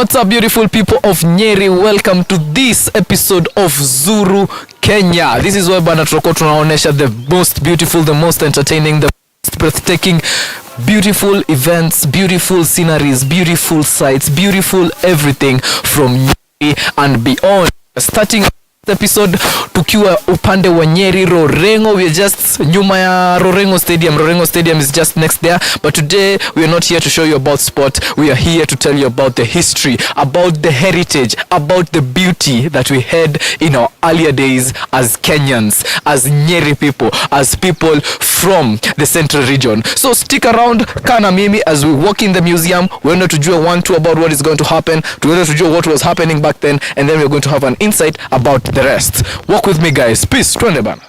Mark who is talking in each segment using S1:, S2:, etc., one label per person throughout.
S1: What's up, beautiful people of Nyeri? Welcome to this episode of Zuru, Kenya. This is where bana tutakuwa tunaonesha the most beautiful, the most entertaining, the most breathtaking, beautiful events, beautiful sceneries, beautiful sights, beautiful everything from Nyeri and beyond. Starting episode tukiwa upande wa Nyeri Ruring'u. We are just nyuma ya Ruring'u Stadium. Ruring'u Stadium is just next there, but today we are not here to show you about sport. We are here to tell you about the history, about the heritage, about the beauty that we had in our earlier days as Kenyans, as Nyeri people, as people from the central region. So stick around, kana mimi, as we walk in the museum. We're going to do a 1-2 about what is going to happen, we're going to do what was happening back then, and then we're going to have an insight about the rest. Walk with me, guys. Peace. Twende bana.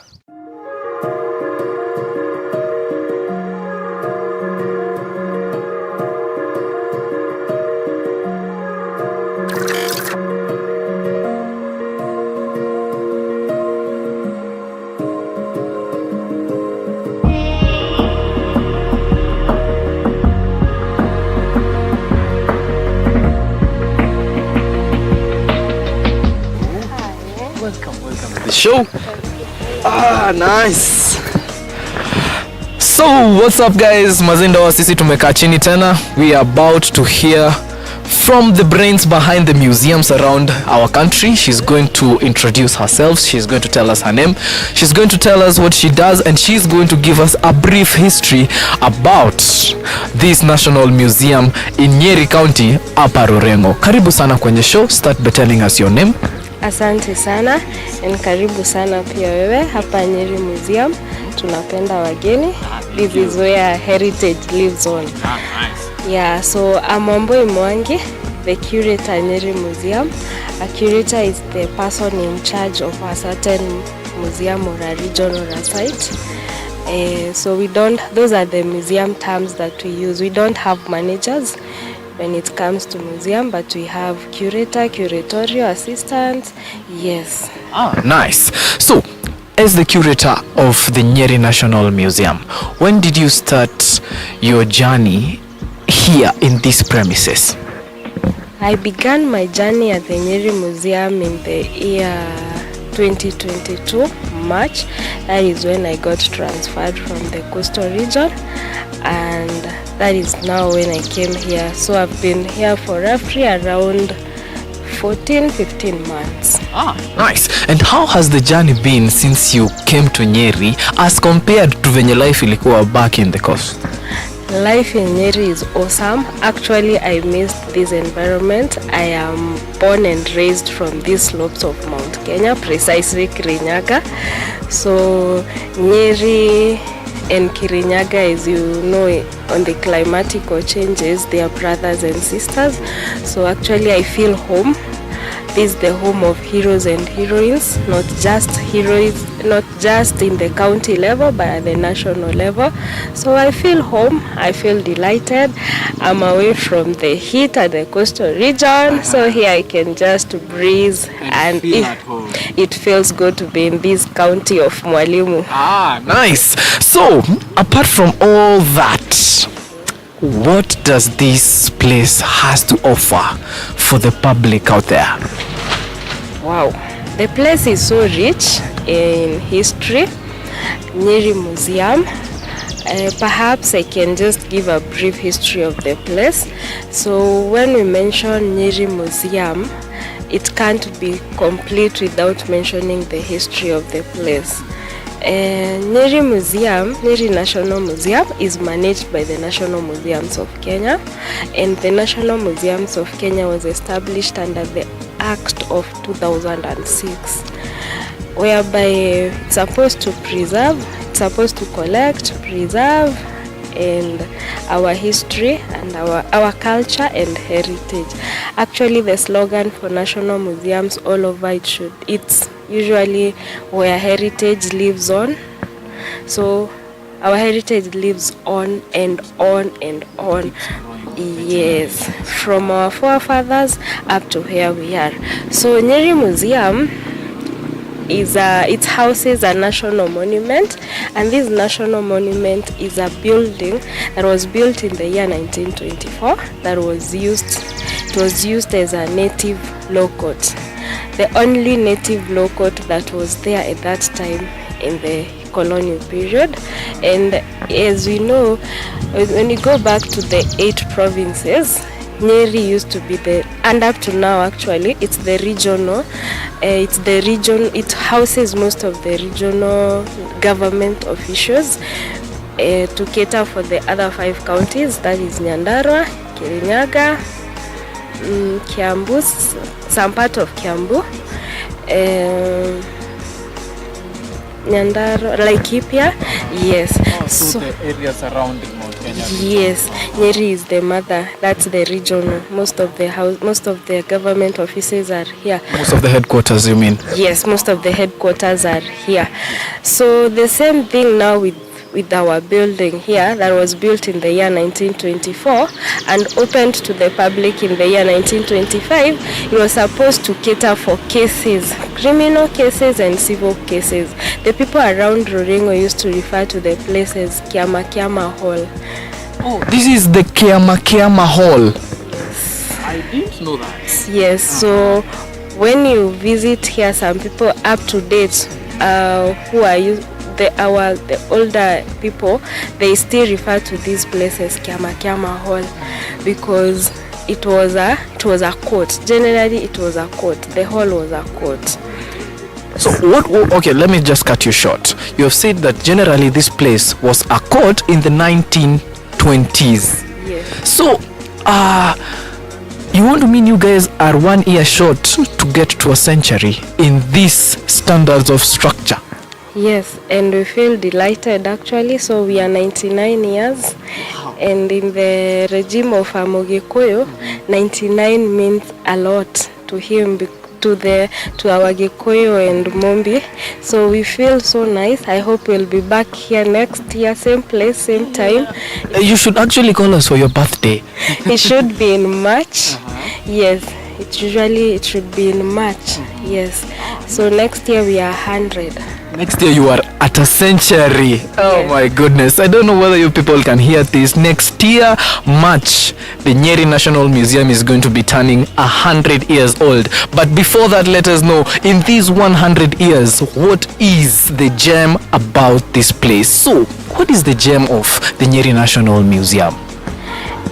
S1: Show.
S2: Nice.
S1: So what's up, guys? Mazinda wa sisi tumekaa chini tena. We are about to hear from the brains behind the museums around our country. She's going to introduce herself. She's going to tell us her name. She's going to tell us what she does, and she's going to give us a brief history about this National Museum in Nyeri County, hapa Ruring'u. Karibu sana kwenye show. Start by telling us your name.
S3: Asante sana, na karibu sana pia wewe hapa Nyeri Museum. Tunapenda wageni. This is where heritage lives on. Yeah, so I'm Wambui Mwangi, the curator at Nyeri Museum. A curator is the person in charge of a certain museum or a region or a site. So those are the museum terms that we use. We don't have managers when it comes to museum, but we have curator, curatorial assistant. Yes.
S1: Nice. So, as the curator of the Nyeri National Museum, when did you start your journey here in these premises?
S3: I began my journey at the Nyeri Museum in the year 2022, March. That is when I got transferred from the coastal region, and that is now when I came here. So I've been here for roughly around 14-15 months.
S1: Nice. And how has the journey been since you came to Nyeri as compared to venye life ilikuwa back in the coast?
S3: Life in Nyeri is awesome. Actually, I missed this environment. I am born and raised from these slopes of Mount Kenya, precisely Kirinyaga. So Nyeri and Kirinyaga, as you know, on the climatical changes, they are brothers and sisters. So actually I feel home. This is the home of heroes and heroines, not just heroes, not just in the county level, but at the national level. So I feel home, I feel delighted. I'm away from the heat at the coastal region, so here I can just breathe and it feels good to be in this county of Mwalimu.
S1: Nice. So, apart from all that, what does this place has to offer for the public out there?
S3: Wow, the place is so rich in history. Nyeri Museum. Perhaps I can just give a brief history of the place. So when we mention Nyeri Museum, it can't be complete without mentioning the history of the place. Nyeri Museum, Nyeri National Museum, is managed by the National Museums of Kenya, and the National Museums of Kenya was established under the Act of 2006, whereby it's supposed to preserve, it's supposed to collect, preserve, and our history and our culture and heritage. Actually, the slogan for national museums all over it's usually where heritage lives on. So our heritage lives on and on and on. Yes, from our forefathers up to where we are. So Nyeri Museum it houses a national monument, and this national monument is a building that was built in the year 1924 that was used as a native law court, the only native law court that was there at that time in the colonial period. And as we know, when you go back to the 8 provinces, Nyeri used to be and up to now actually, it houses most of the regional government officials to cater for the other 5 counties, that is Nyandarua, Kirinyaga, Kiambu, some part of Kiambu, Nyandarua, Laikipia, yes.
S1: So the areas surrounding Mount Kenya.
S3: Yes, Nyeri is the mother. That's the regional. Most of the government offices are here.
S1: Most of the headquarters, you mean?
S3: Yes, most of the headquarters are here. So the same thing now with our building here that was built in the year 1924 and opened to the public in the year 1925. It was supposed to cater for cases, criminal cases and civil cases. The people around Ruring'u used to refer to the place as Kiama Hall.
S1: Oh, this is the Kiama Hall. I didn't know that.
S3: Yes, so when you visit here, some people up to date who are the older people, they still refer to these places Kiama Hall because it was a court. Generally, it was a court. The hall was a court.
S1: So okay, let me just cut you short. You have said that generally this place was a court in the 1920s.
S3: Yes.
S1: So, you want to mean you guys are 1 year short to get to a century in these standards of structure?
S3: Yes, and we feel delighted actually. So we are 99 years. Wow. And in the regime of Amogikoyo, 99 means a lot to him, to our Gikoyo and Mombi. So we feel so nice. I hope we'll be back here next year, same place, same time.
S1: You should actually call us for your birthday.
S3: It should be in March. Yes, it should be in March. Yes. So next year we are 100.
S1: Next year you are at a century. Oh
S3: yes.
S1: My goodness. I don't know whether you people can hear this. Next year, March, the Nyeri National Museum is going to be turning 100 years old. But before that, let us know, in these 100 years, what is the gem about this place? So, what is the gem of the Nyeri National Museum?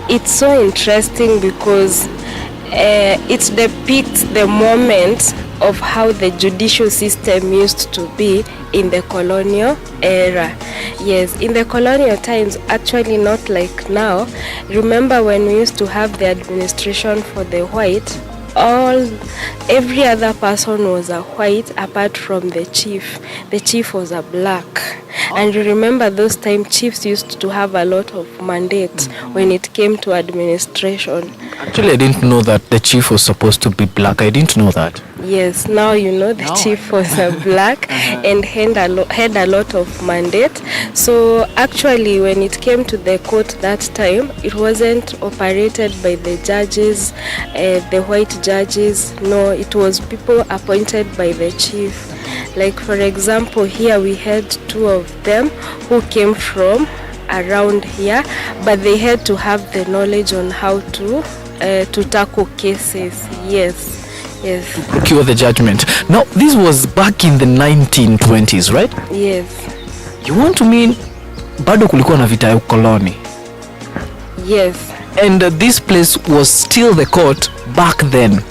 S3: It's so interesting because it depicts the moment of how the judicial system used to be in the colonial era. Yes, in the colonial times, actually not like now. Remember when we used to have the administration for the white, every other person was a white apart from the chief. The chief was a black. And you remember those time chiefs used to have a lot of mandates when it came to administration.
S1: Actually, I didn't know that the chief was supposed to be black. I didn't know that.
S3: Yes, now you know the chief was a black and had a lot of mandate. So actually when it came to the court that time, it wasn't operated by the judges, the white judges. No, it was people appointed by the chief. Like for example, here we had 2 of them who came from around here, but they had to have the knowledge on how to tackle cases. Yes. To
S1: procure the judgment. Now, this was back in the 1920s, right?
S3: Yes.
S1: You want to mean bado kulikuwa na vita ya ukoloni?
S3: Yes.
S1: And this place was still the court back then?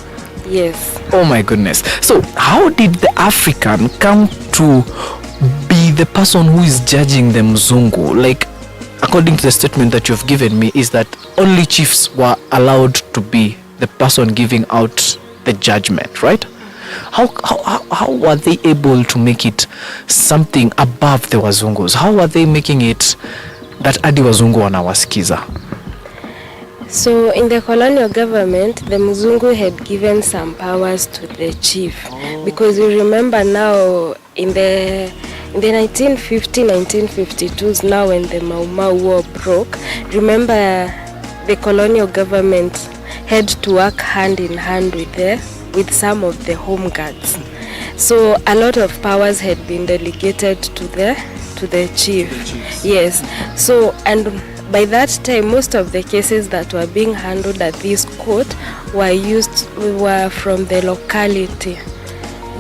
S3: Yes.
S1: Oh my goodness. So how did the African come to be the person who is judging the Mzungu? Like, according to the statement that you've given me, is that only chiefs were allowed to be the person giving out the judgment, right? How were they able to make it something above the Wazungus? How were they making it that adi Wazungu wanawasikiza?
S3: So in the colonial government, the Mzungu had given some powers to the chief. Because you remember now in the 1950-1952s, now when the Mau Mau War broke, remember the colonial government had to work hand in hand with some of the home guards. So a lot of powers had been delegated to the chief. Yes. So, and by that time, most of the cases that were being handled at this court were from the locality.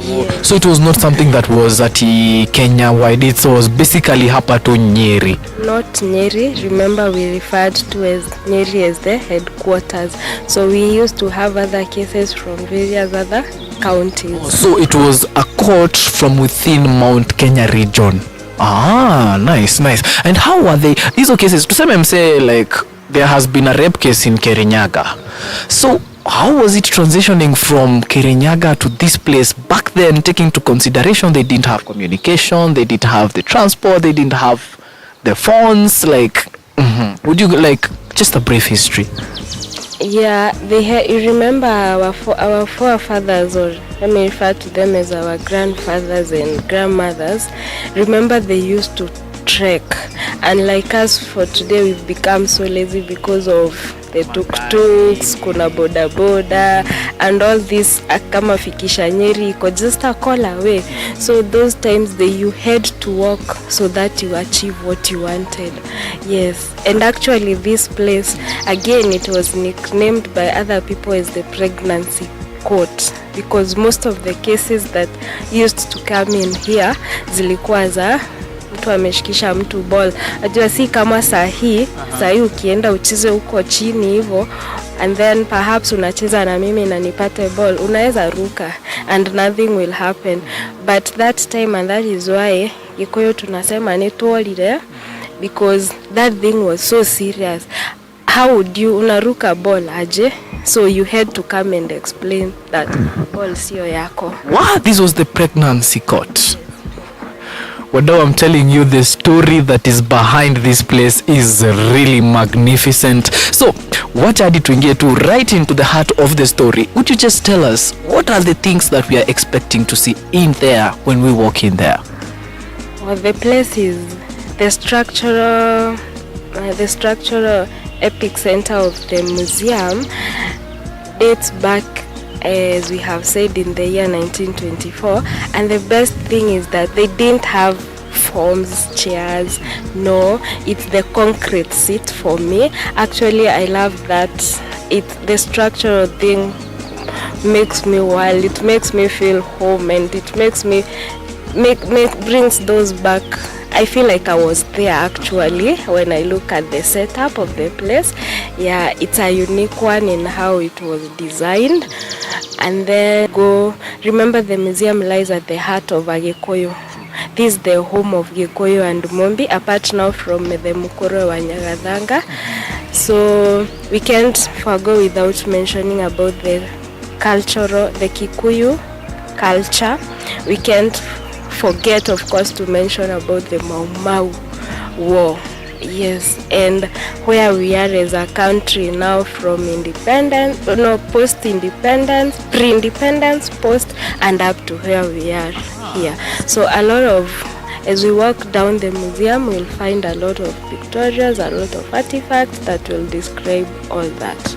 S3: Yes.
S1: So it was not something that was at Kenya wide, it was basically hapa to Nyeri.
S3: Not Nyeri. Remember, we referred to as Nyeri as the headquarters. So we used to have other cases from various other counties.
S1: So it was a court from within Mount Kenya region. Nice. And how were they, these cases? To some say like there has been a rape case in Kirinyaga. So how was it transitioning from Kirinyaga to this place back then, taking into consideration they didn't have communication, they didn't have the transport, they didn't have the phones, like, would you like just a brief history?
S3: Yeah, you remember our forefathers, or let me refer to them as our grandfathers and grandmothers. Remember, they used to trek, and like us for today, we've become so lazy because of the tuk-tuks, kuna boda boda, and all this. Kama fikisha Nyeri iko just a call away. So those times you had to walk so that you achieve what you wanted. Yes, and actually this place, again, it was nicknamed by other people as the pregnancy court, because most of the cases that used to come in here zilikuwa za mtu ameshikisha mtu ball. Ajua si kama sahi ukienda ucheze huko chini hivyo, and then perhaps unacheza na mimi na nipate ball, unaweza ruka and nothing will happen. But that time, and that is why Gikuyu tunasema ni tuolire, because that thing was so serious. How would you unaruka ball aje? So you had to come and explain that ball sio yako.
S1: Wow, this was the pregnancy court. Wadau, I'm telling you, the story that is behind this place is really magnificent. So, what are tuingie to right into the heart of the story? Would you just tell us what are the things that we are expecting to see in there when we walk in there?
S3: Well, the place is the structural epic center of the museum dates back, as we have said, in the year 1924, and the best thing is that they didn't have forms, chairs. No, it's the concrete seat. For me, actually, I love that. The structural thing makes me wild. It makes me feel home, and it makes me brings those back. I feel like I was there actually when I look at the setup of the place. Yeah, it's a unique one in how it was designed. And then remember, the museum lies at the heart of Gikuyu. This is the home of Gikuyu and Mombi, apart now from the Mukuru wa Nyagathanga. So we can't forgo without mentioning about the Kikuyu culture. We can't forget, of course, to mention about the Mau Mau War. Yes, and where we are as a country now, from independence, post-independence, pre-independence, post, and up to where we are here. So a lot of, as we walk down the museum, we'll find a lot of pictorials, a lot of artifacts that will describe all that.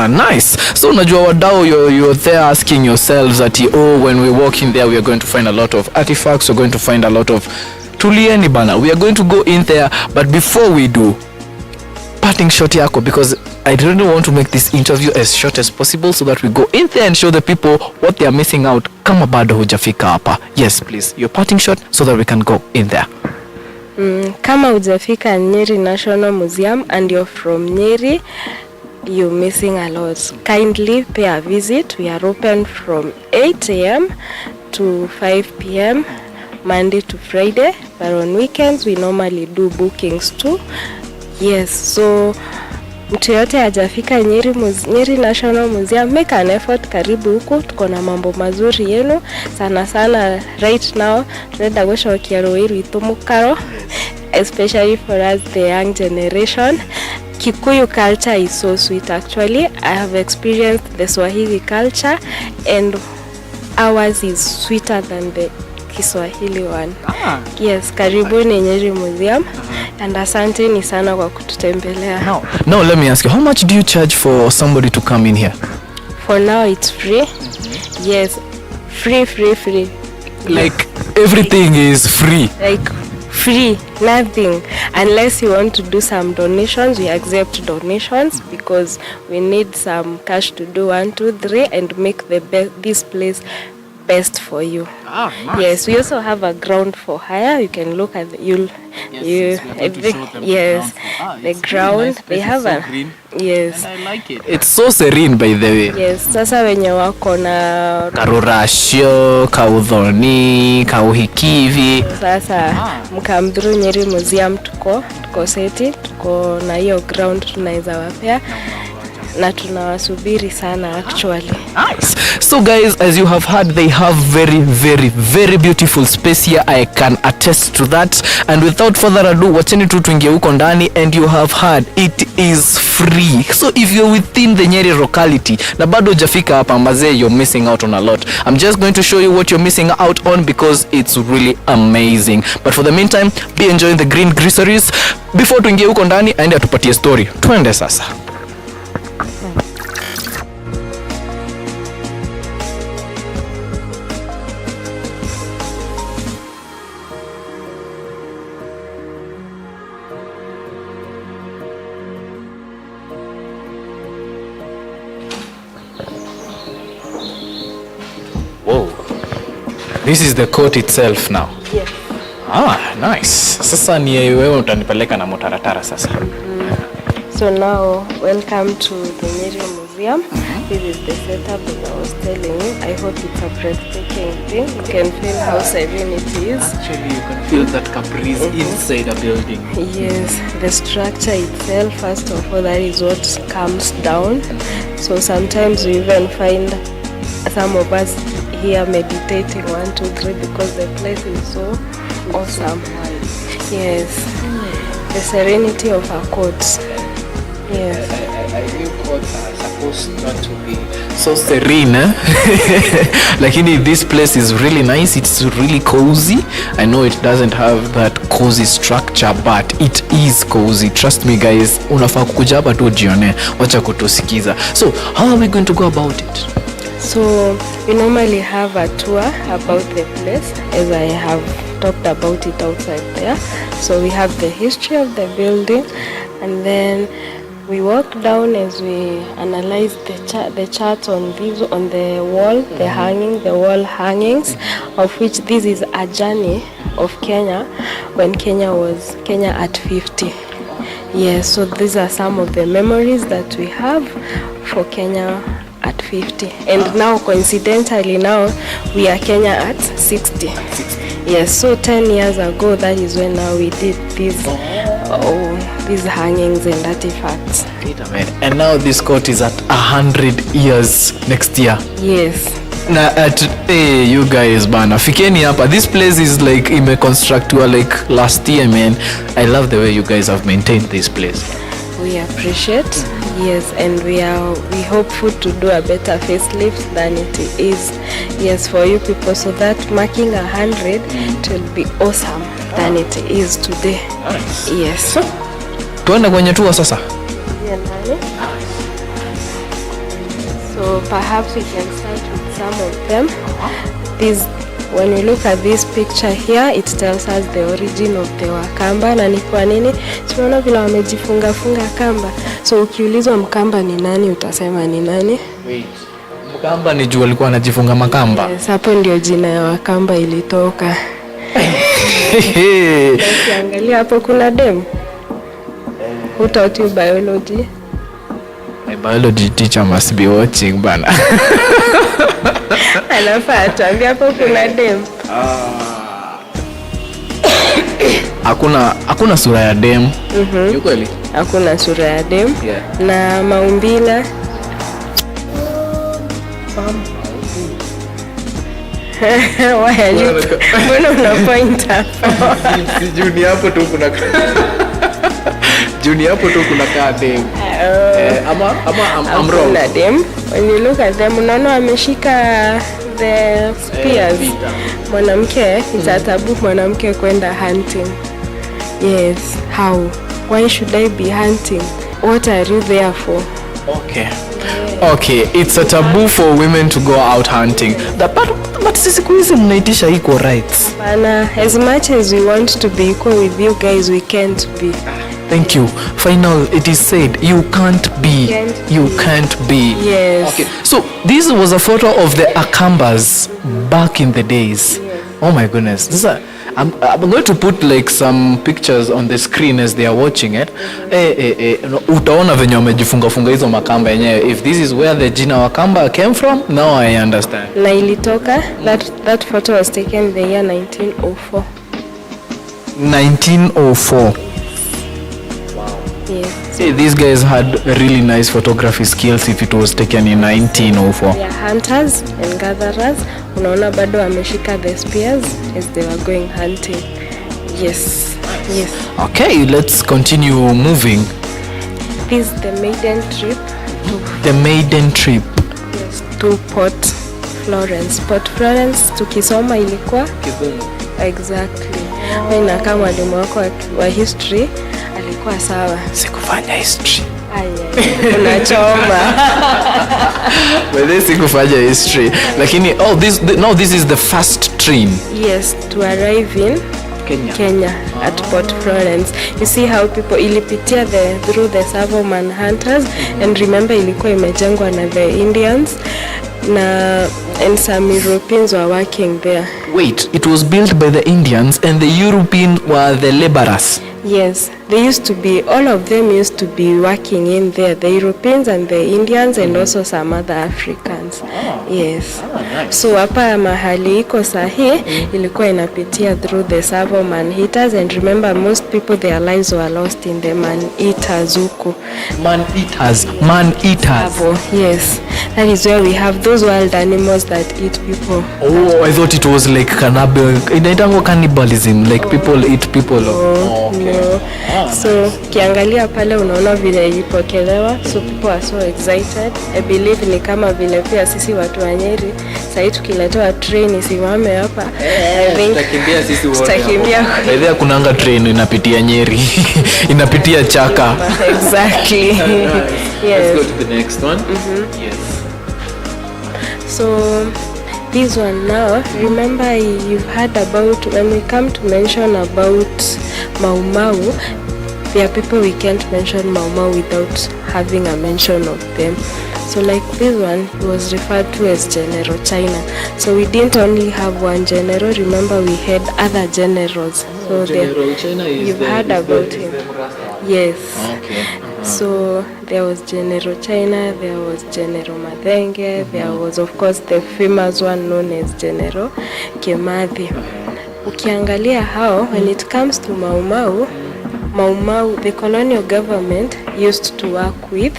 S1: Nice. So unajua wadau, you're there asking yourselves that, when we walk in there, we are going to find a lot of artifacts, we're going to find a lot of tulieni bana. We are going to go in there, but before we do, parting shot yako, because I really want to make this interview as short as possible so that we go in there and show the people what they are missing out kama bado hujafika hapa. Yes, please, your parting shot so that we can go in there.
S3: Kama hujafika Nyeri National Museum and you're from Nyeri, you're missing a lot. Kindly pay a visit. We are open from 8 a.m. to 5 p.m. Monday to Friday, but on weekends we normally do bookings too. Yes, so mtu yote hajafika Nyeri National Museum, make an effort, karibu huku, tuko na mambo mazuri yenu. Sana right now tunaenda gushokia Ruring'u Nyeri, especially for us, the young generation. Kikuyu culture is so sweet actually. I have experienced the Swahili culture, and ours is sweeter than the Kiswahili one. Yes, karibuni Nyeri Museum, and asanteni sana kwa kututembelea.
S1: Now let me ask you, how much do you charge for somebody to come in here?
S3: For now it's free. Yes, free.
S1: Like everything is free.
S3: Like free, nothing, unless you want to do some donations. We accept donations because we need some cash to do 1, 2, 3 and make this place best for you.
S1: Nice.
S3: Yes, we also have a ground for hire. You can look at the ground. They have
S1: so
S3: a
S1: green.
S3: Yes.
S1: And I like it. It's so serene, by the way.
S3: Yes, sasa wenye wako na
S1: karurashio, kaudhoni, kauhikivi.
S3: Sasa mkamdhuru Nyeri Museum tuko seti, tuko na hiyo ground tunaweza wapea na tunawasubiri sana actually.
S1: Nice. So guys, as you have heard, they have very, very, very beautiful space here. I can attest to that. And without further ado, wacheni tu tuingie huko ndani, and you have heard it is free. So if you're within the Nyeri locality na bado hujafika hapa mazee, you're missing out on a lot. I'm just going to show you what you're missing out on because it's really amazing. But for the meantime, be enjoying the green groceries. Before tuingie huko ndani, aende atupatie story. Twende sasa. This is the court itself now.
S3: Yes.
S1: Nice. Sasa ni wewe utanipeleka na motaratara sasa.
S3: So now, welcome to the Nyeri Museum. This is the setup that I was telling you. I hope it's a breathtaking thing. You can feel how serene it is.
S1: Actually, you can feel that caprice inside a building.
S3: Yes, the structure itself, first of all, that is what comes down. So sometimes we even find some of us here meditating 1, 2, 3 because the place is so awesome. Yes, the serenity of our courts. Yes.
S1: I think courts are supposed not to be so serene, lakini this place is really nice. It's really cozy. I know it doesn't have that cozy structure, but it is cozy. Trust me guys, unafaa kukuja hapa tu jione, wacha kutusikiza. So how are we going to go about it?
S3: So we normally have a tour about the place, as I have talked about it outside there. So we have the history of the building, and then we walk down as we analyze the charts on the wall, the wall hangings, of which this is a journey of Kenya when Kenya was Kenya at 50. Yes, so these are some of the memories that we have for Kenya at 50. And now coincidentally now we are Kenya at 60. Yes, so 10 years ago, that is when now we did these hangings and artifacts.
S1: Wait a minute. And now this court is at 100 years next year.
S3: Yes.
S1: Na you guys bana, fikeni hapa. This place is like imeconstructiwa like last year, man. I love the way you guys have maintained this place.
S3: We appreciate, yes, and we hopeful to do a better facelift than it is, yes, for you people, so that marking 100 it will be awesome than it is today.
S1: Nice.
S3: Yes.
S1: So, tuende kwenye tour sasa.
S3: So perhaps we can start with some of them. When we look at this picture here, it tells us the origin of the Wakamba na ni kwa nini tunaona vile wamejifunga kamba. So ukiulizwa Mkamba ni nani, utasema ni nani?
S1: Wait. Mkamba ni juu alikuwa anajifunga makamba.
S3: Yes, hapo ndio jina ya Wakamba ilitoka. Ukiangalia hapo kuna dem. Who taught you biology?
S1: My biology teacher must be watching bana.
S3: Anafaa tuambie hapo kuna dem.
S1: Hakuna sura ya dem. Ni kweli?
S3: Hakuna sura ya dem.
S1: Yeah.
S3: Na maumbile. Why are you? Mbona una point hapo?
S1: Juni hapo tu kuna kaa dem. I'm wrong.
S3: Dem. When you look at them, unaona ameshika the spears. Mwanamke, it's a taboo mwanamke kwenda hunting. Yes, how? Why should I be hunting? What are you there for?
S1: Okay. Okay, it's a taboo for women to go out hunting. But siku hizi mnaitisha equal rights.
S3: Bana, as much as we want to be equal with you guys, we can't be.
S1: Thank you. Final, it is said you can't be. You can't be.
S3: Yes.
S1: Okay. So this was a photo of the Akambas back in the days.
S3: Yes.
S1: Oh my goodness. I'm going to put like some pictures on the screen as they are watching it. Utaona venye wamejifunga hizo makamba yenyewe. If this is where the jina Wakamba came from, now I understand.
S3: Na ilitoka, that photo was taken the year 1904.
S1: 1904.
S3: Yes.
S1: Hey, these guys had really nice photography skills if it was taken in 1904.
S3: They are hunters and gatherers. Unaona bado wameshika the spears as they were going hunting. Yes. Yes.
S1: Okay, let's continue moving.
S3: This is the maiden trip
S1: The maiden trip.
S3: yes, to Port Florence. Port Florence tukisoma ilikuwa exactly. Mimi na kama mwalimu wako wa history alikuwa sawa.
S1: Sikufanya history.
S3: Unachoma.
S1: But sikufanya history. Lakini this is the first train.
S3: Yes, to arrive in Kenya at Port Florence. You see how people ilipitia through the Savoman hunters and remember ilikuwa imejengwa na the Indians and some Europeans were working there.
S1: Wait, it was built by the Indians and the Europeans were the laborers.
S3: Yes, all of them used to be working in there, the Europeans and the Indians and also some other Africans. Yes.
S1: Nice.
S3: So hapa mahali iko sahi ilikuwa inapitia through the Savo man-eaters and remember most people their lives were lost in the man-eaters huko.
S1: Man-eaters.
S3: Savo, yes. That is where we have those wild animals that eat people.
S1: Oh, I thought it was like cannibalism, like people eat people.
S3: Okay. No. So kiangalia pale unaona vile ilipokelewa, so people are so excited. I believe ni kama vile pia sisi watu wa Nyeri sasa tukiletewa train isimame hapa
S1: tutakimbia sisi wote.
S3: Tutakimbia.
S1: Baadhi kunanga train inapitia Nyeri. Inapitia Chaka.
S3: Exactly.
S1: Yes.
S3: Yes.
S1: Let's go to the next one. Yes.
S3: So this one now, remember you've heard about, when we come to mention about Mau Mau, there are people we can't mention Mau Mau without having a mention of them. So like this one, he was referred to as General China. So we didn't only have one general, remember we had other generals. So
S1: General China is
S3: you've heard about him. Yes.
S1: Okay.
S3: So there was General China, there was General Madenge, there was of course the famous one known as General Kimathi. Ukiangalia how, when it comes to Mau Mau, the colonial government used to work with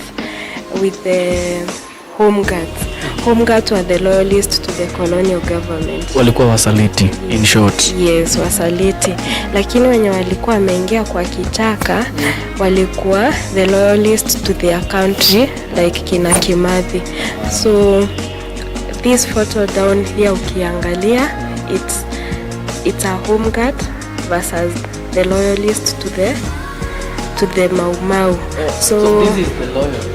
S3: the home guards. Home guards were the loyalists to the colonial government.
S1: Walikuwa wasaliti, in short.
S3: Yes, wasaliti. Lakini wenye walikuwa wameingia kwa kichaka, walikuwa the loyalists to their country, like kina Kimathi. So this photo down here ukiangalia, it's a home guard versus the loyalist to the Mau Mau.
S1: So this is the loyalists.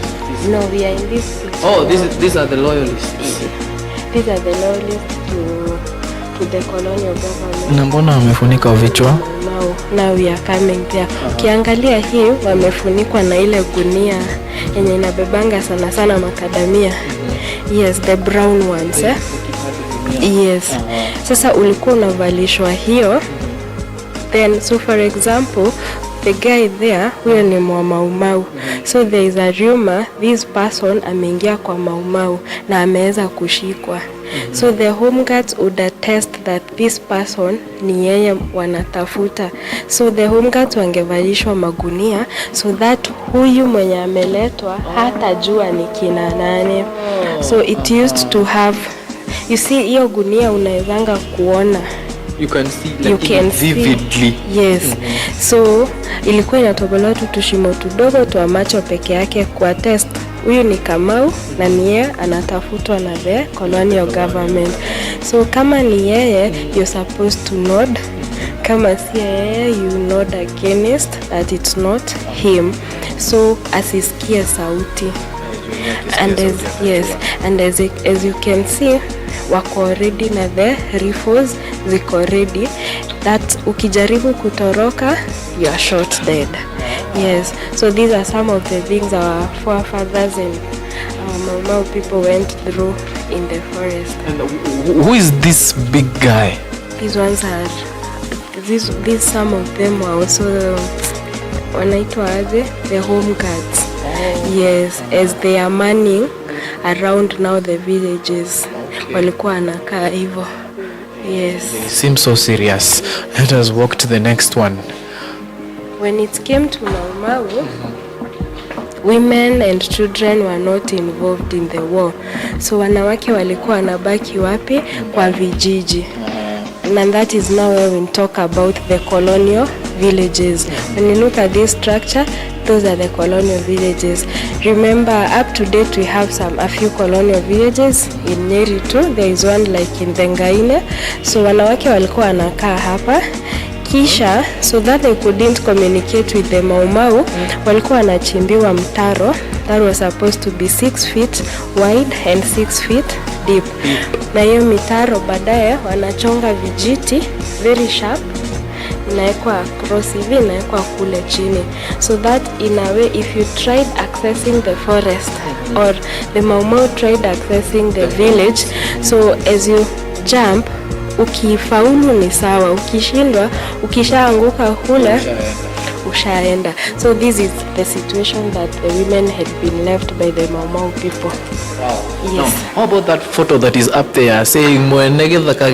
S3: No, we are in this picture.
S1: Oh, these are the loyalists.
S3: These are the loyalists to the colonial government.
S1: Na mbona wamefunika vichwa?
S3: Now we are coming there. Ukiangalia hii wamefunikwa na ile gunia yenye inabebanga sana sana makadamia. Yes, the brown ones. Yes. Sasa ulikuwa unavalishwa hiyo. Then so for example, the guy there, huyo ni mwa Mau Mau. So there is a rumor this person ameingia kwa Mau Mau na ameweza kushikwa. So the home guards would attest that this person ni yeye wanatafuta. So the home guards wangevalishwa magunia so that huyu mwenye ameletwa hatajua ni kina nani. So it used to have, you see hiyo gunia unawezanga kuona.
S1: You can see vividly.
S3: Yes. So ilikuwa inatobolewa tu tushimo tudogo tu macho peke yake kwa test. Huyu ni Kamau na ni yeye anatafutwa na the colonial government. So kama ni yeye, you're supposed to nod. Kama si yeye, you nod against that it's not him. So asisikie sauti. And as you can see, wako already na the rifles ziko ready, that ukijaribu kutoroka you are shot dead. Yes, so these are some of the things our forefathers and our Mau people went through in the forest.
S1: And who is this big guy?
S3: These ones are these some of them are also wanaitwa aje, the home guards. Yes, as they are manning around now the villages. Walikuwa wanakaa hivyo. Yes.
S1: They seem so serious. Let us walk to the next one.
S3: When it came to Mau, women and children were not involved in the war. So wanawake walikuwa wanabaki wapi? Kwa vijiji. And that is now where we talk about the colonial villages. When you look at this structure, those are the colonial villages. Remember, up to date we have a few colonial villages in Nyeri too. There is one like in Bengaine. So wanawake walikuwa wanakaa hapa. Kisha, so that they couldn't communicate with the Mau, walikuwa wanachimbiwa mtaro that was supposed to be 6 feet wide and 6 feet deep. Na hiyo mitaro baadaye wanachonga vijiti very sharp, inaekwa across hivi, inaekwa kule chini, so that in a way if you tried accessing the forest or the Mau tried accessing the village, so as you jump, ukifaulu ni sawa, ukishindwa, ukishaanguka kule ushaenda. So this is the situation that the women had been left by the Mau people.
S1: Wow.
S3: Yes.
S1: Now, how about that photo that is up there saying mwenegethaka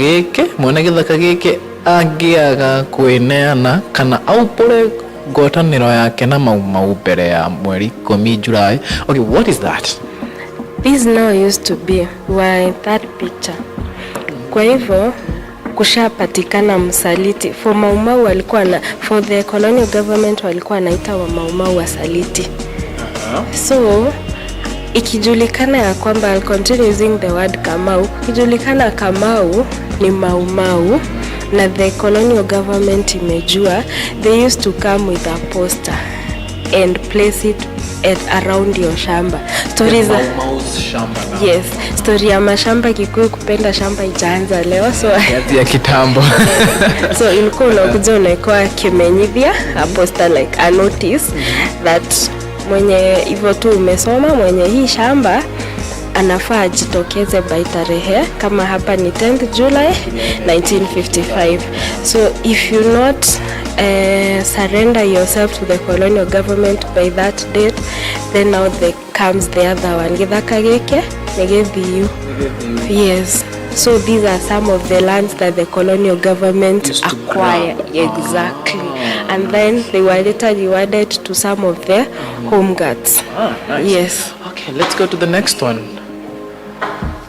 S1: geke angiaga kweneana kana aupore ngotaniro yake na Mau mbere ya mweri 10 July. Okay, what is that?
S3: This now used to be why that picture. Kwa hivyo kushapatikana msaliti. For Mau walikuwa na, for the colonial government walikuwa naita wa Mau wasaliti. So ikijulikana ya kwamba, I'll continue using the word Kamau, ikijulikana Kamau ni Mau na the colonial government imejua, they used to come with a poster and place it around your shamba. Stories
S1: shamba.
S3: Yes, story ya mashamba Kikuyu kupenda shamba itaanza leo, so
S1: ya kitambo.
S3: So ilikuwa unakuja unaikuwa kimenyithia a poster like a notice that mwenye hivyo tu umesoma, mwenye hii shamba anafaa ajitokeze by tarehe kama hapa ni 10th July 1955. So if you not surrender yourself to the colonial government by that date, then now there comes the other one, githaka geke negethiu. Yes, so these are some of the lands that the colonial government acquired. Exactly. And then they were later rewarded to some of their home guards.
S1: Nice.
S3: Yes.
S1: Okay, let's go to the next one.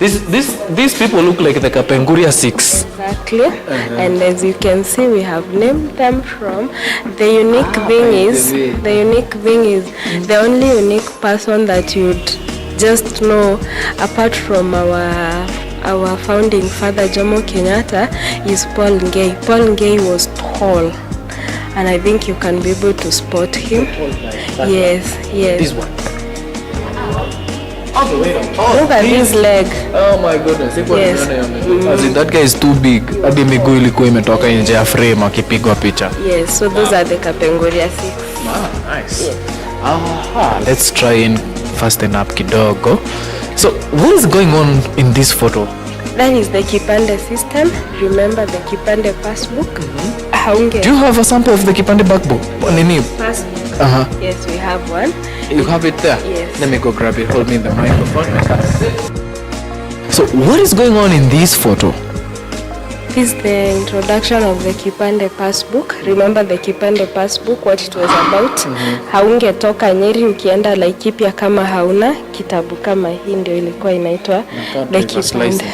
S1: These people look like the Kapenguria 6.
S3: Exactly. And as you can see, we have named them from the unique thing is the only unique person that you'd just know apart from our founding father Jomo Kenyatta is Paul Ngei. Paul Ngei was tall, and I think you can be able to spot him. Yes.
S1: This one.
S3: Look at his leg.
S1: Oh my goodness.
S3: Yes.
S1: As in, that guy is too big. Hadi miguu ilikuwa imetoka nje ya frame akipigwa picha.
S3: Yes, so those are the Kapenguria 6.
S1: Nice.
S3: Yes.
S1: Let's try and fasten up kidogo. So what is going on in this photo?
S3: That is the Kipande system. Remember the Kipande passbook?
S1: Do you have a sample of the Kipande backbook?
S3: Passbook. Yes, we have one.
S1: You have it there?
S3: Yes.
S1: Let me go grab it. Hold me the microphone. So what is going on in this photo?
S3: This is the introduction of the Kipande passbook. Remember the Kipande passbook, what it was about? Haungetoka Nyeri ukienda Laikipia kama hauna kitabu kama hii, ndio ilikuwa inaitwa the Kipande.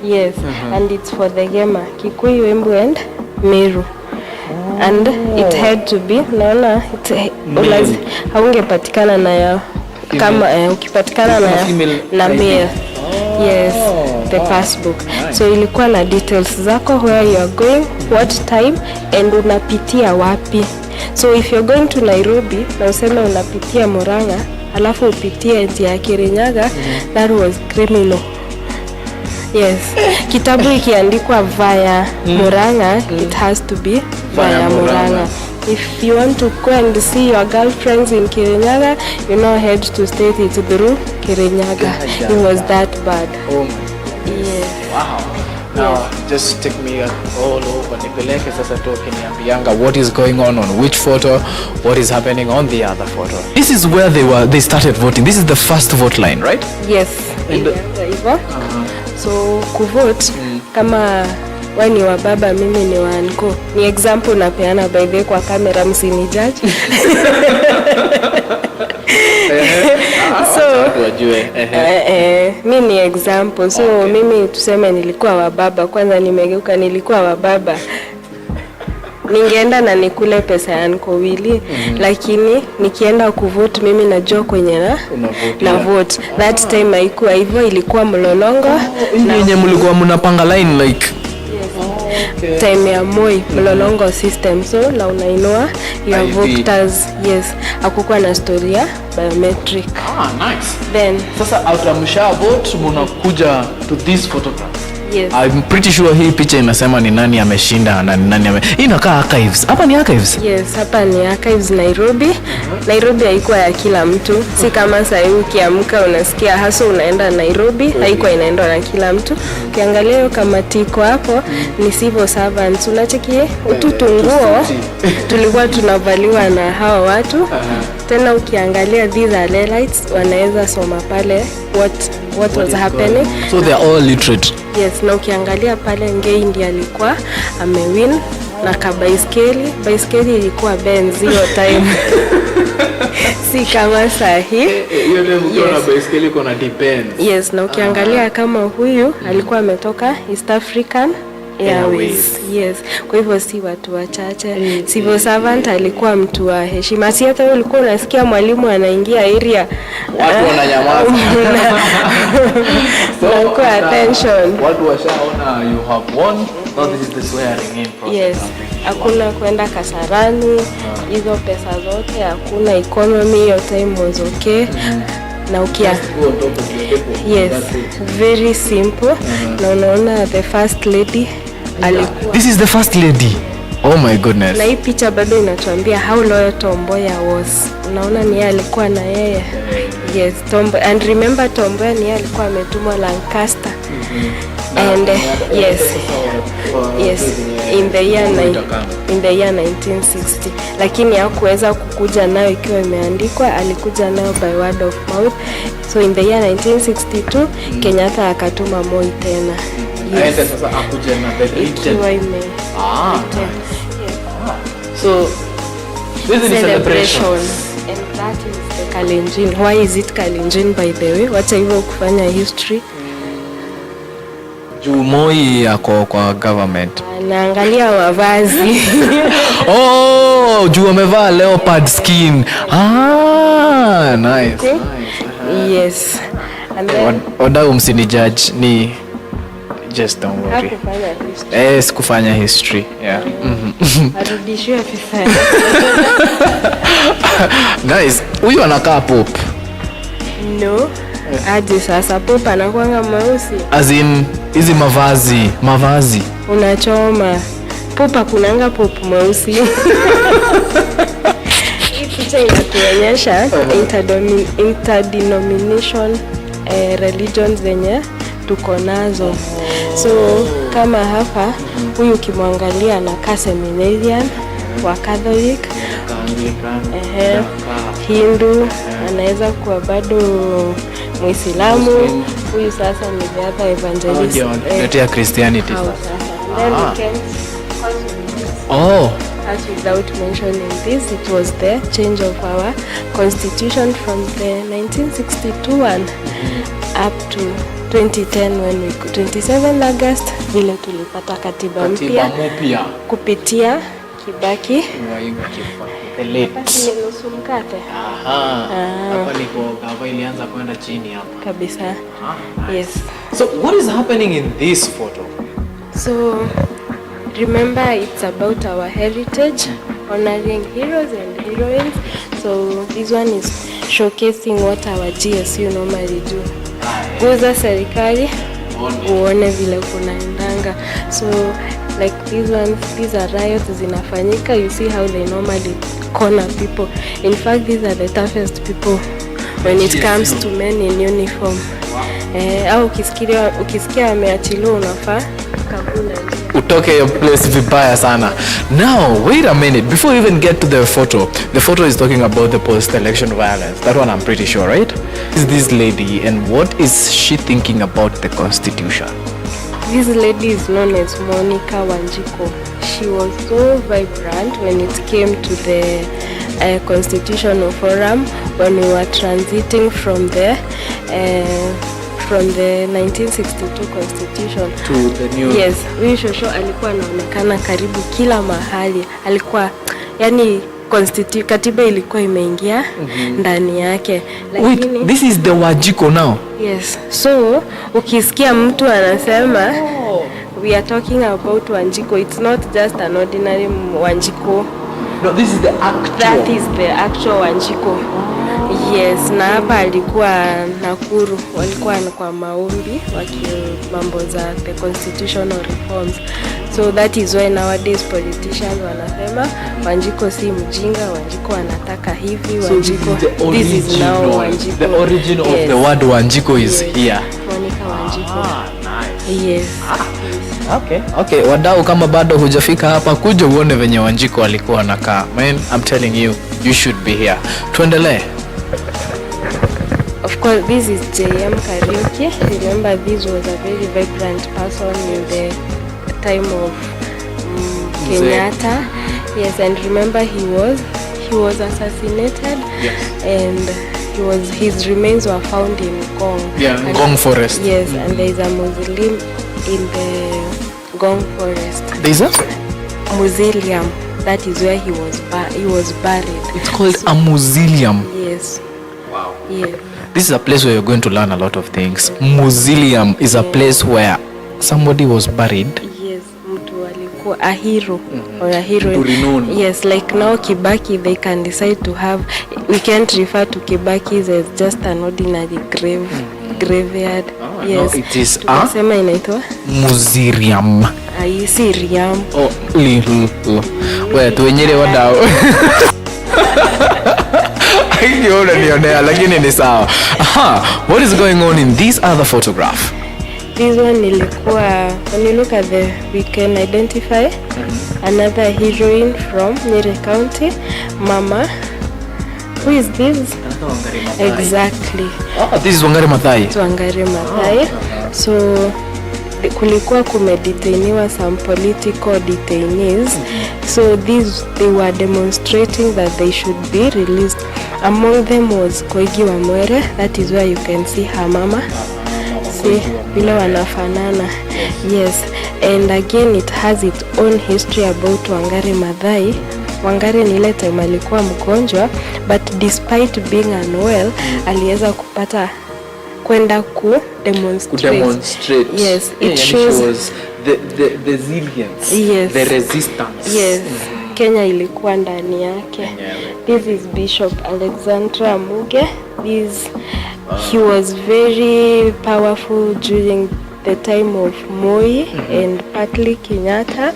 S3: Yes, and it's for the Gema, Kikuyu, Embu and Meru. And it had to be, naona haungepatikana na ya kama ukipatikana na male. Yes, the passbook. So ilikuwa na details zako, where you are going, what time, and unapitia wapi. So if you're going to Nairobi na useme unapitia Murang'a, alafu upitie njia ya Kirinyaga, that was criminal. Yes. Kitabu ikiandikwa via Murang'a, it has to be via Murang'a. If you want to go and see your girlfriends in Kirinyaga, you know, head to state it through Kirinyaga. It was that bad.
S1: Oh my.
S3: Yes.
S1: Wow. Now, just take me all over. Nipeleke sasa tu ukiniambianga what is going on which photo, what is happening on the other photo. This is where they started voting. This is the first vote line, right?
S3: Yes. Hivyo. So kuvote kama wani wa baba mimi ni wa anko. Ni example napeana by the way kwa kamera, msini judge. So mimi ni example. So mimi tuseme nilikuwa wa baba, kwanza nimegeuka nilikuwa wa baba. Ningeenda na nikule pesa ya anko wili, lakini nikienda kuvote mimi najua kwenye na vote. That time haikuwa hivyo, ilikuwa mlolongo.
S1: Yenye mlikuwa mnapanga line like
S3: time ya Moi, mlolongo system. So na unainua your voters. Yes, hakukuwa na story ya biometric.
S1: Nice.
S3: Then
S1: sasa after msha vote mnakuja to this photograph.
S3: Yes.
S1: I'm pretty sure hii picha inasema ni nani ameshinda na ni nani inakaa archives. Hapa ni archives?
S3: Yes, hapa ni archives Nairobi. Nairobi haikuwa ya kila mtu. Si kama sasa ukiamka unasikia hasa unaenda Nairobi, haikuwa inaendwa na kila mtu. Ukiangalia hiyo kamati iko hapo ni civil servants. Unacheki ututunguo tulikuwa tunavaliwa na hawa watu. Tena ukiangalia these are highlights, wanaweza soma pale what was happening.
S1: So they are all literate.
S3: Yes, na ukiangalia pale Ngei ndiye alikuwa amewin na kabaiskeli. Baiskeli ilikuwa Benz hiyo time. Si kama sahi.
S1: Hiyo time ukiona baiskeli kuna depends.
S3: Yes, na ukiangalia kama huyu alikuwa ametoka East African Airways. Yes. Kwa hivyo si watu wachache. Civil servant alikuwa mtu wa heshima. Si hata ulikuwa unasikia mwalimu anaingia area,
S1: watu wananyamaza.
S3: So kwa attention.
S1: Watu washaona you have won. Now this is the swearing in process.
S3: Yes. Hakuna kwenda Kasarani. Hizo pesa zote hakuna. Economy your time was okay. Na yes, very simple. Na unaona the first lady alikuwa.
S1: This is the first lady. Oh my goodness.
S3: Na hii picha bado inatuambia how loyal Tomboya was. Unaona ni yeye alikuwa na yeye. Yes, Tomboya. And remember Tomboya ni yeye alikuwa ametumwa Lancaster. And yes, in the year 1960, lakini hakuweza kukuja nayo ikiwa imeandikwa, alikuja nayo by word of mouth. So in the year 1962 Kenyatta akatuma Moi tena.
S1: Yes. Sasa akuja na the region. So this is a celebration.
S3: And that is the Kalenjin. Why is it Kalenjin by the way? Wacha hivyo kufanya history.
S1: Juu Moi yako kwa government.
S3: Naangalia mavazi.
S1: Oh, juu amevaa leopard skin. Nice.
S3: Okay. Nice. Yes. And then
S1: wadau msini judge ni just don't worry. Kufanya history. Yeah.
S3: Arudishwe pesa.
S1: Nice. Huyu anakaa pop.
S3: No. Aje sasa pop anakuanga mweusi.
S1: As in hizi mavazi. Unachoma.
S3: Pop kunanga pop mweusi. Hii picha inatuonyesha interdenomination religions zenye tuko nazo. So kama hapa huyu kimwangalia anakaa seminarian wa Catholic, Hindu, anaweza kuwa bado Muislamu. Huyu sasa ni the other evangelist.
S1: Ndio Christianity.
S3: Then we can as without mentioning this, it was the change of our constitution from the 1962 and up to 2010 when we 27 August vile tulipata katiba mpya kupitia Kibaki.
S1: The late.
S3: Hapa
S1: niko gava ilianza kwenda chini hapa.
S3: Kabisa. Yes.
S1: So what is happening in this photo?
S3: So remember, it's about our heritage, honoring heroes and heroines. So this one is showcasing what our GSU normally do. Guza serikali uone vile kunaendanga. So like these are riots zinafanyika. You see how they normally corner people. In fact, these are the toughest people when it comes to men in uniform. Au ukisikia ameachiliwa unafaa kabula
S1: utoke your place vibaya sana. Now wait a minute, before we even get to the photo is talking about the post-election violence. That one I'm pretty sure, right? Is this lady, and what is she thinking about the constitution?
S3: This lady is known as Monica Wanjiko. She was so vibrant when it came to the constitutional forum when we were transiting from the 1962 constitution
S1: to the new.
S3: Yes, huyu shosho alikuwa anaonekana karibu kila mahali. Alikuwa yani katiba ilikuwa imeingia ndani yake.
S1: Lakini wait, this is the Wanjiko now?
S3: Yes. So ukisikia mtu anasema we are talking about Wanjiko, it's not just an ordinary Wanjiko.
S1: No, this is the actual.
S3: That is the actual Wanjiko. Yes, na hapa alikuwa Nakuru, walikuwa kwa maombi mambo za the constitutional reforms. So that is why nowadays politicians wanasema Wanjiko si mjinga, Wanjiko anataka hivi, Wanjiko.
S1: So this is now Wanjiko. The origin of the word Wanjiko is here.
S3: Monica Wanjiko.
S1: Nice.
S3: Yes.
S1: Okay, wadau kama bado hujafika hapa kuja uone venye Wanjiko alikuwa anakaa. Man, I'm telling you, you should be here. Tuendelee.
S3: Of course, this is JM Karaoke. Remember, this was a very vibrant person in the time of Kenyatta. Yes, and remember he was assassinated.
S1: Yes.
S3: And his remains were found in Ngong.
S1: Yeah, Ngong forest.
S3: Yes, and there is a mausoleum in the Ngong forest.
S1: There is a
S3: mausoleum. That is where he was buried.
S1: It's called a mausoleum.
S3: Yes.
S1: Wow.
S3: Yes.
S1: This is a place where you're going to learn a lot of things. Mausoleum is a place where somebody was buried.
S3: Yes, mtu alikuwa a hero or a heroine. Yes, like now Kibaki, they can decide to have. We can't refer to Kibaki as just an ordinary graveyard. Yes.
S1: No, it is
S3: tunasema inaitwa
S1: mausoleum.
S3: Siriam.
S1: Oh, wewe tuenyele wadau. Lakini ni sawa. What is going on in this other photograph?
S3: This one ilikuwa, when you look at we can identify another heroine from Nyeri County, Mama. Who is this? Exactly.
S1: This is Wangari Maathai.
S3: Wangari Maathai. So kulikuwa kumedetainiwa some political detainees. So they were demonstrating that they should be released. Among them was Koigi Wamwere. That is where you can see her mama. See, vile wanafanana. Yes, and again it has its own history about Wangari Maathai. Wangari ni ile time alikuwa mgonjwa, but despite being unwell, aliweza kupata kwenda demonstrate. Yes, it shows
S1: the resilience,
S3: yes,
S1: the resistance.
S3: Yes. Kenya ilikuwa ndani yake. This is Bishop Alexandra Muge. He was very powerful during the time of Moi and partly Kenyatta.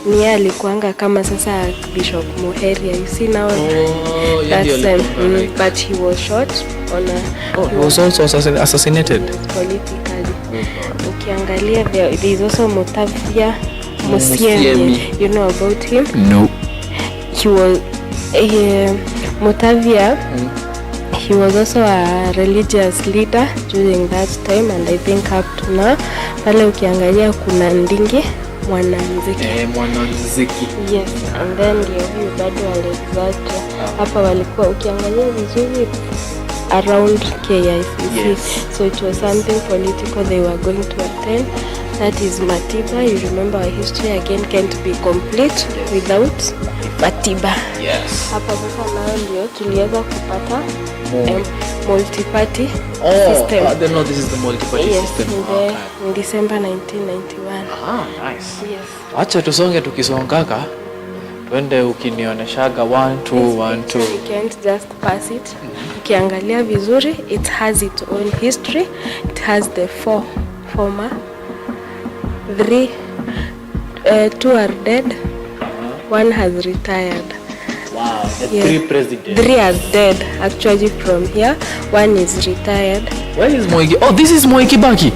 S3: Ni alikuanga kama sasa Bishop Muheria. You see now that's but he was shot on
S1: he was also assassinated
S3: politically. Ukiangalia there is also Musiemi. You know about him?
S1: No.
S3: He was Mutavia. He was also a religious leader during that time, and I think up to now. Pale ukiangalia kuna Ndingi Mwananziki.
S1: Mwananziki.
S3: Yes, and then huyu bado Alexandra. Hapa walikuwa ukiangalia vizuri around KICC.
S1: Yes.
S3: So it was something political they were going to attend. That is Matiba. You remember our history again can't be complete without Matiba.
S1: Yes.
S3: Hapa sasa nao ndio tuliweza kupata multi-party system.
S1: No, this is the multi-party system.
S3: In December 1991.
S1: Nice.
S3: Yes.
S1: Acha tusonge tukisongaka. Wende ukinioneshaga 1 2 1 2.
S3: You can't just pass it. Ukiangalia vizuri, it has its own history. It has the former 3 2 are dead. One has retired.
S1: Wow, the 3 presidents.
S3: 3 are dead actually from here. One is retired.
S1: Where is Moi? Oh, this is Moi Kibaki.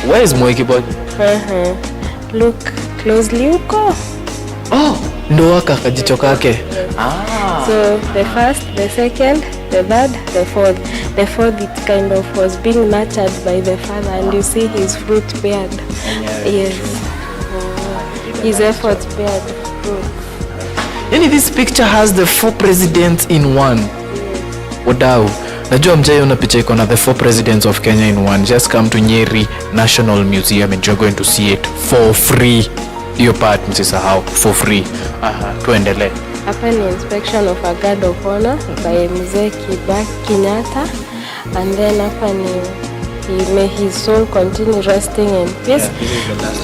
S1: Where is Moi Kibaki?
S3: Look closely uko.
S1: Oh, ndo waka kajicho kake.
S3: So the first, the second, the third, the fourth. The fourth, it kind of was being nurtured by the father, and you see his fruit beared. Yes. His efforts beared fruit.
S1: Yani this picture has the 4 presidents in one. Wadau. Najua mjaiona picha iko na the 4 presidents of Kenya in one. Just come to Nyeri National Museum and you're going to see it for free. Hiyo part msisahau, for free. Tuendelee.
S3: Hapa ni inspection of a guard of honor by Mzee Kenyatta, and then hapa ni may his soul continue resting in peace.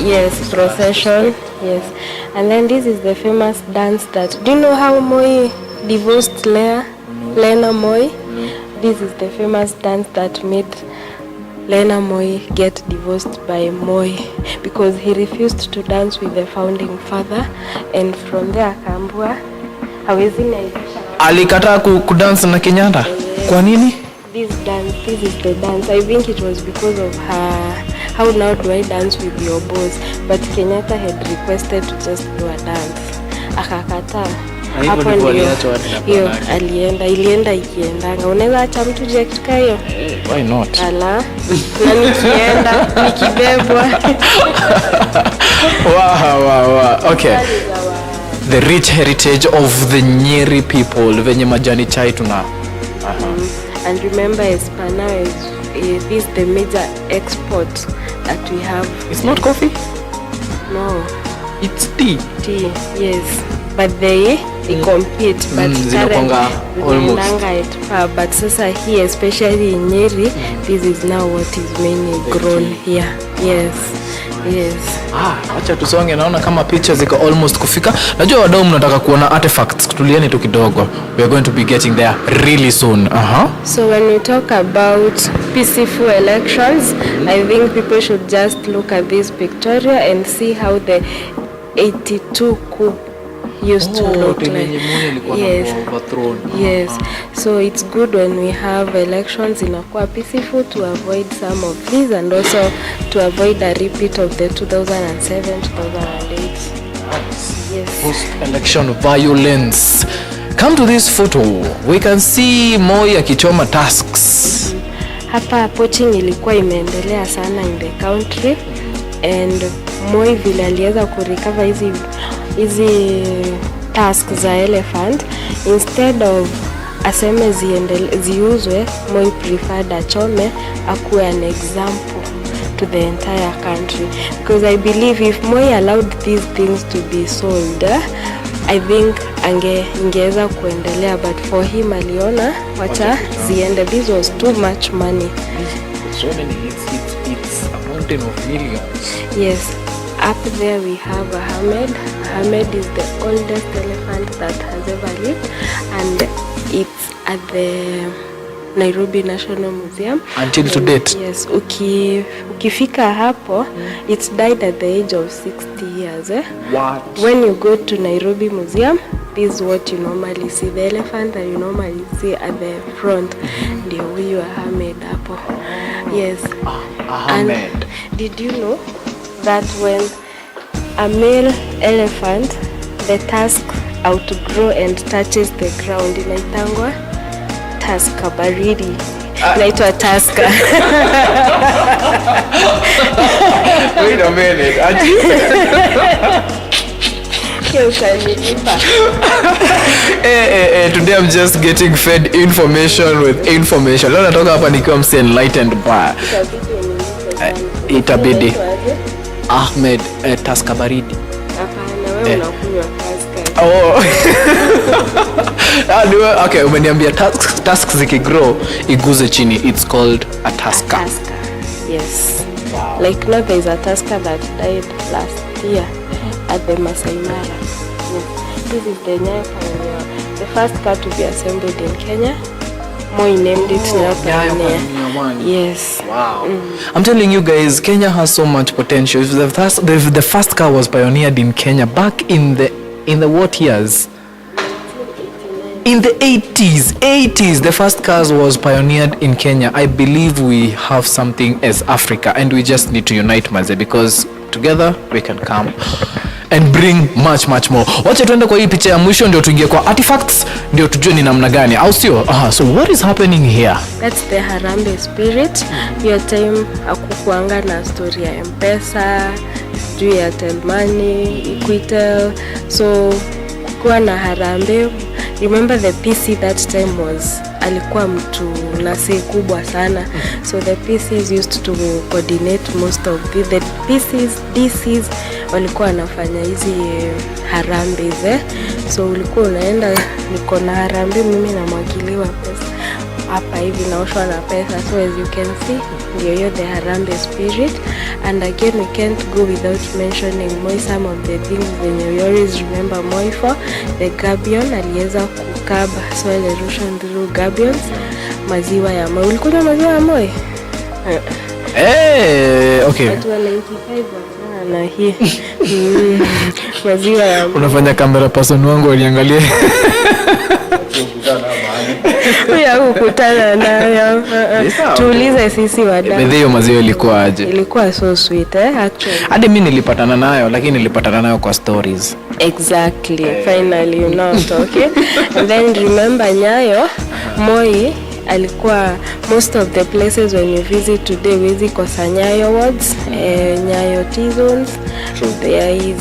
S3: Yes, procession. Yes, and then this is the famous dance that. Do you know how Moi divorced Lena Moi? This is the famous dance that made Lena Moi get divorced by Moi because he refused to dance with the founding father, and from there akaambiwa hawezi naibisha.
S1: Alikataa kudance na Kenyatta. Kwa nini?
S3: This is the dance. I think it was because of her. How now do I dance with your boss? But Kenyatta had requested to just do a dance. Akakataa. Hapo ndio hiyo ilienda ikiendanga. Unaweza acha mtu je katika hiyo?
S1: Why not?
S3: Ala. Na nikienda nikibebwa.
S1: Wow. Okay. The rich heritage of the Nyeri people. Venye majani chai tuna.
S3: And remember, Espana is the major export that we have.
S1: It's not coffee?
S3: No.
S1: It's tea.
S3: Tea, yes. But they compete. But but sasa here, especially in Nyeri, this is now what is mainly grown here. Yes.
S1: Acha tusonge, naona kama pictures ziko almost kufika. Najua wadau mnataka kuona artifacts, tulieni tu kidogo. We are going to be getting there really soon.
S3: So when we talk about peaceful elections, I think people should just look at this pictorial and see how the 82 coup used to look like. Yes. So it's good when we have elections inakuwa peaceful to avoid some of these, and also to avoid a repeat of the 2007, 2008. Yes.
S1: Post-election violence. Come to this photo. We can see Moi akichoma tusks.
S3: Hapa poaching ilikuwa imeendelea sana in the country, and Moi vile aliweza kurecover hizi tusks za elephant, instead of aseme ziuzwe, Moi preferred achome akuwe an example to the entire country, because I believe if Moi allowed these things to be sold, I think ingeweza kuendelea, but for him aliona wacha ziende. This was too much money.
S1: So many, it's a mountain of millions.
S3: Yes. Up there we have a Ahmed. Ahmed is the oldest elephant that has ever lived, and it's at the Nairobi National Museum
S1: until to date.
S3: Yes, ukifika hapo, it's died at the age of 60 years.
S1: What? When
S3: you go to Nairobi Museum, this is what you normally see. The elephant that you normally see at the front, ndio huyu Ahmed hapo. Yes.
S1: Ahmed.
S3: And did you know that when a male elephant, the tusk outgrow and touches the ground, inaitangwa tusker baridi. Inaitwa tusker.
S1: Wait a minute. Today I'm just getting fed information with information. Leo natoka hapa nikiwa mse enlightened by itabidi Ahmed tusker baridi.
S3: Hapana, wewe unakunywa tusker.
S1: Okay, umeniambia tusks zikigrow iguze chini, it's called a tusker.
S3: Yes. Wow. Like now there is a tusker that died last year at the Masai Mara. This is the Nyayo Pioneer, the first car to be assembled in Kenya. Moi named it Nyayo Pioneer. Yes.
S1: Wow. I'm telling you guys, Kenya has so much potential. If the first car was pioneered in Kenya back in the what years? In the 80s, the first cars was pioneered in Kenya. I believe we have something as Africa, and we just need to unite, maze, because together we can come and bring much more. Wacha tuende kwa hii picha ya mwisho ndio tuingie kwa artifacts ndio tujue ni namna gani, au sio? So what is happening here?
S3: That's the Harambee spirit. Your time akukuanga na story ya M-Pesa, juu ya Telmoney, Equitel. So kuwa na Harambee. Remember the PC that time was alikuwa mtu nasi kubwa sana. So the PCs used to coordinate most of the PCs, DCs walikuwa wanafanya hizi Harambee. So ulikuwa unaenda, niko na Harambee, mimi namwagiliwa pesa hapa hivi, naoshwa na pesa. So as you can see, ndio the Harambee spirit. And again, we can't go without mentioning Moi, some of the things when you always remember Moi for. The gabion, aliweza kukaba soil erosion through gabions. Maziwa ya Moi. Ulikunywa maziwa ya Moi?
S1: Okay.
S3: Watu wa 95 na hii. Maziwa ya Moi.
S1: Unafanya camera person wangu waliangalia.
S3: Huya kukutana nayo. Tuulize sisi wadau.
S1: Hiyo maziwa ilikuwa aje?
S3: Ilikuwa so sweet actually.
S1: Hadi mimi nilipatana nayo, lakini nilipatana nayo kwa stories.
S3: Exactly. Finally you know okay. And then remember Nyayo, Moi alikuwa most of the places when you visit today wezi kosa Nyayo wards, Nyayo T-zones. There is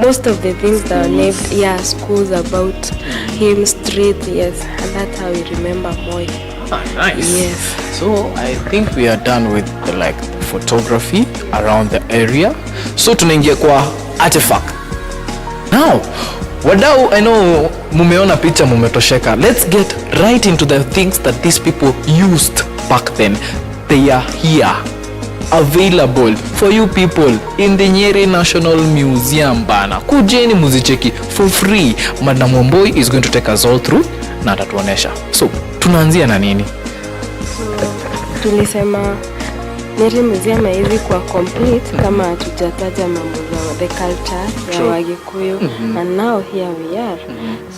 S3: most of the things that are named, schools about him, street, yes, and that's how we remember Moi.
S1: Nice.
S3: Yes.
S1: So I think we are done with the photography around the area. So tunaingia kwa artifact. Now, wadau, I know mumeona picha mumetosheka. Let's get right into the things that these people used back then. They are here, available for you people in the Nyeri National Museum bana. Kujeni muzicheki for free. Madam Wamboi is going to take us all through na atatuonesha. So tunaanzia na nini?
S3: So tulisema Nyeri Museum hizi kwa complete kama hatujataja mambo za the culture ya Wakikuyu. And now here we are.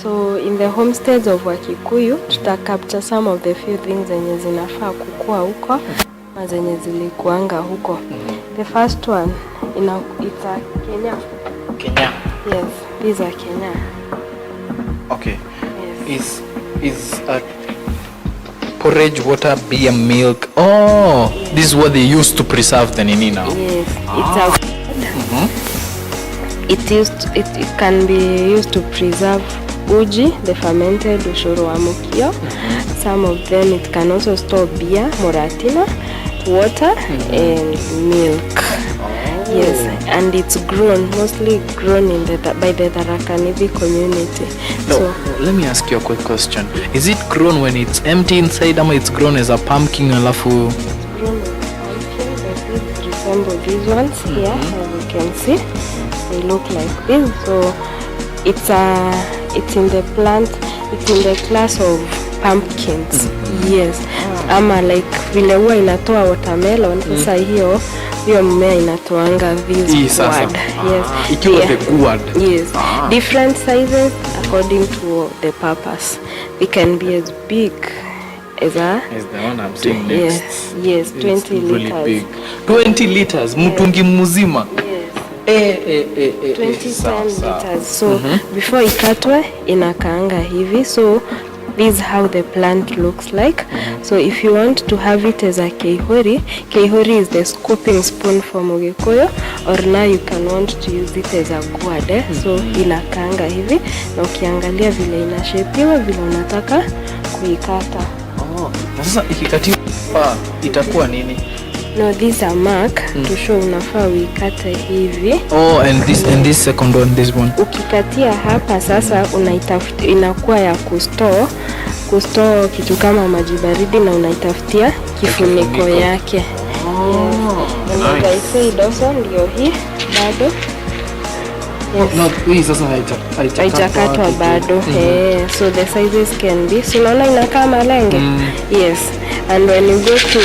S3: So in the homesteads of Wakikuyu tuta capture some of the few things zenye zinafaa kukua huko na zenye zilikuanga huko. The first one it's a Kenya. Yes, these are Kenya.
S1: Okay.
S3: Yes.
S1: Is a porridge, water, beer, milk. Oh, yes. This is what they used to preserve the nini now.
S3: Yes, it can be used to preserve uji, the fermented ushuru wa mukio. Some of them it can also store beer, moratina, water, and milk. Yes, and it's mostly grown by the Tharaka Nithi community.
S1: No,
S3: so
S1: let me ask you a quick question. Is it grown when it's empty inside, or it's grown as a pumpkin alafu?
S3: Grown as a pumpkin, the seeds resemble these ones here, as you can see. They look like this. So it's in the plant, it's in the class of pumpkins. Yes. Ama like vile huwa inatoa watermelon, sasa hiyo mmea inatoanga this gourd. Yes.
S1: Ikiwa the gourd.
S3: Yes. Different sizes according to the purpose. They can be as big as the one I'm seeing next. Yes, 20
S1: really
S3: liters.
S1: Big. 20 liters, mtungi mzima.
S3: Yes. 20 liters. So before ikatwe inakaanga hivi. So this is how the plant looks like. So if you want to have it as a keihori is the scooping spoon for Mugikuyu, or now you can want to use it as a gourd. So inakaanga hivi na ukiangalia vile inashapiwa vile unataka kuikata.
S1: Sasa ikikatiwa itakuwa nini?
S3: No, these are mark to show unafaa uikate hivi.
S1: And this second one, this one.
S3: Ukikatia hapa sasa unaitafutia, inakuwa ya kustore kitu kama maji baridi na unaitafutia kifuniko yake. Yes. And like I said also ndio hii bado
S1: No, hii sasa
S3: haijakatwa bado. So the sizes can be, so unaona inakaa malenge. Yes, and when you go to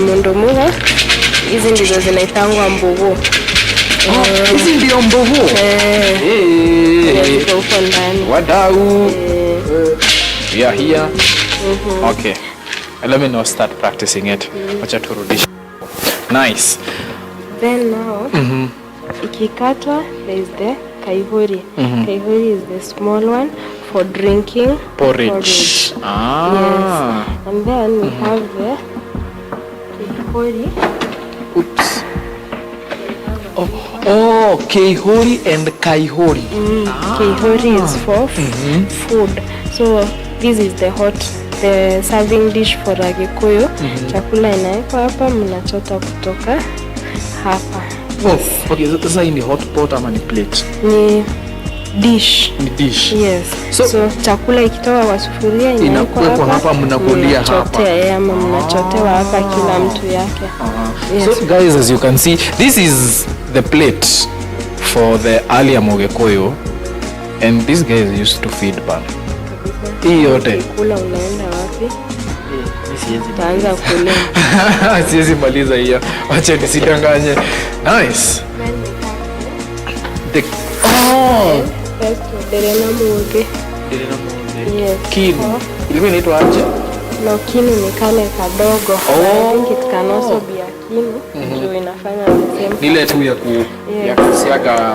S3: Mundumuga, hizi ndizo zinaitangwa mbugu.
S1: Hizi ndio mbugu.
S3: Ziko huko ndani.
S1: Wadau. We are here. Okay. Let me now start practicing it. Wacha turudishe. Nice.
S3: Then now, ikikatwa, there is the kaihuri. Kaihuri is the small one for drinking porridge.
S1: Ah.
S3: Yes. And then we have the kaihuri.
S1: Oops. Oh, kaihuri and kaihuri.
S3: Kaihuri is for food. So this is the serving dish for Agikuyu. Chakula inawekwa hapa, mnachota kutoka hapa.
S1: Okay, sasa hii ni hot pot ama ni plate?
S3: Ni dish.
S1: Ni dish.
S3: Yes. So chakula ikitoka kwa sufuria inawekwa
S1: hapa, mnakulia hapa.
S3: Ama mnachotewa hapa, kila mtu yake. Yes.
S1: So guys, as you can see, this is the plate for the earlier Mogekuyu, and these guys used to feed pan. Hii yote.
S3: Kula unaenda wapi? Taanza kula.
S1: Siwezi maliza hiyo. Wacha nisidanganye. Nice.
S3: Derena muge. Yes.
S1: Kinu. Ilikuwa inaitwa aje?
S3: No, kinu ni kale kadogo. I think it can also be a kinu. Ndio inafanya the same.
S1: Ile tu ya kusiaga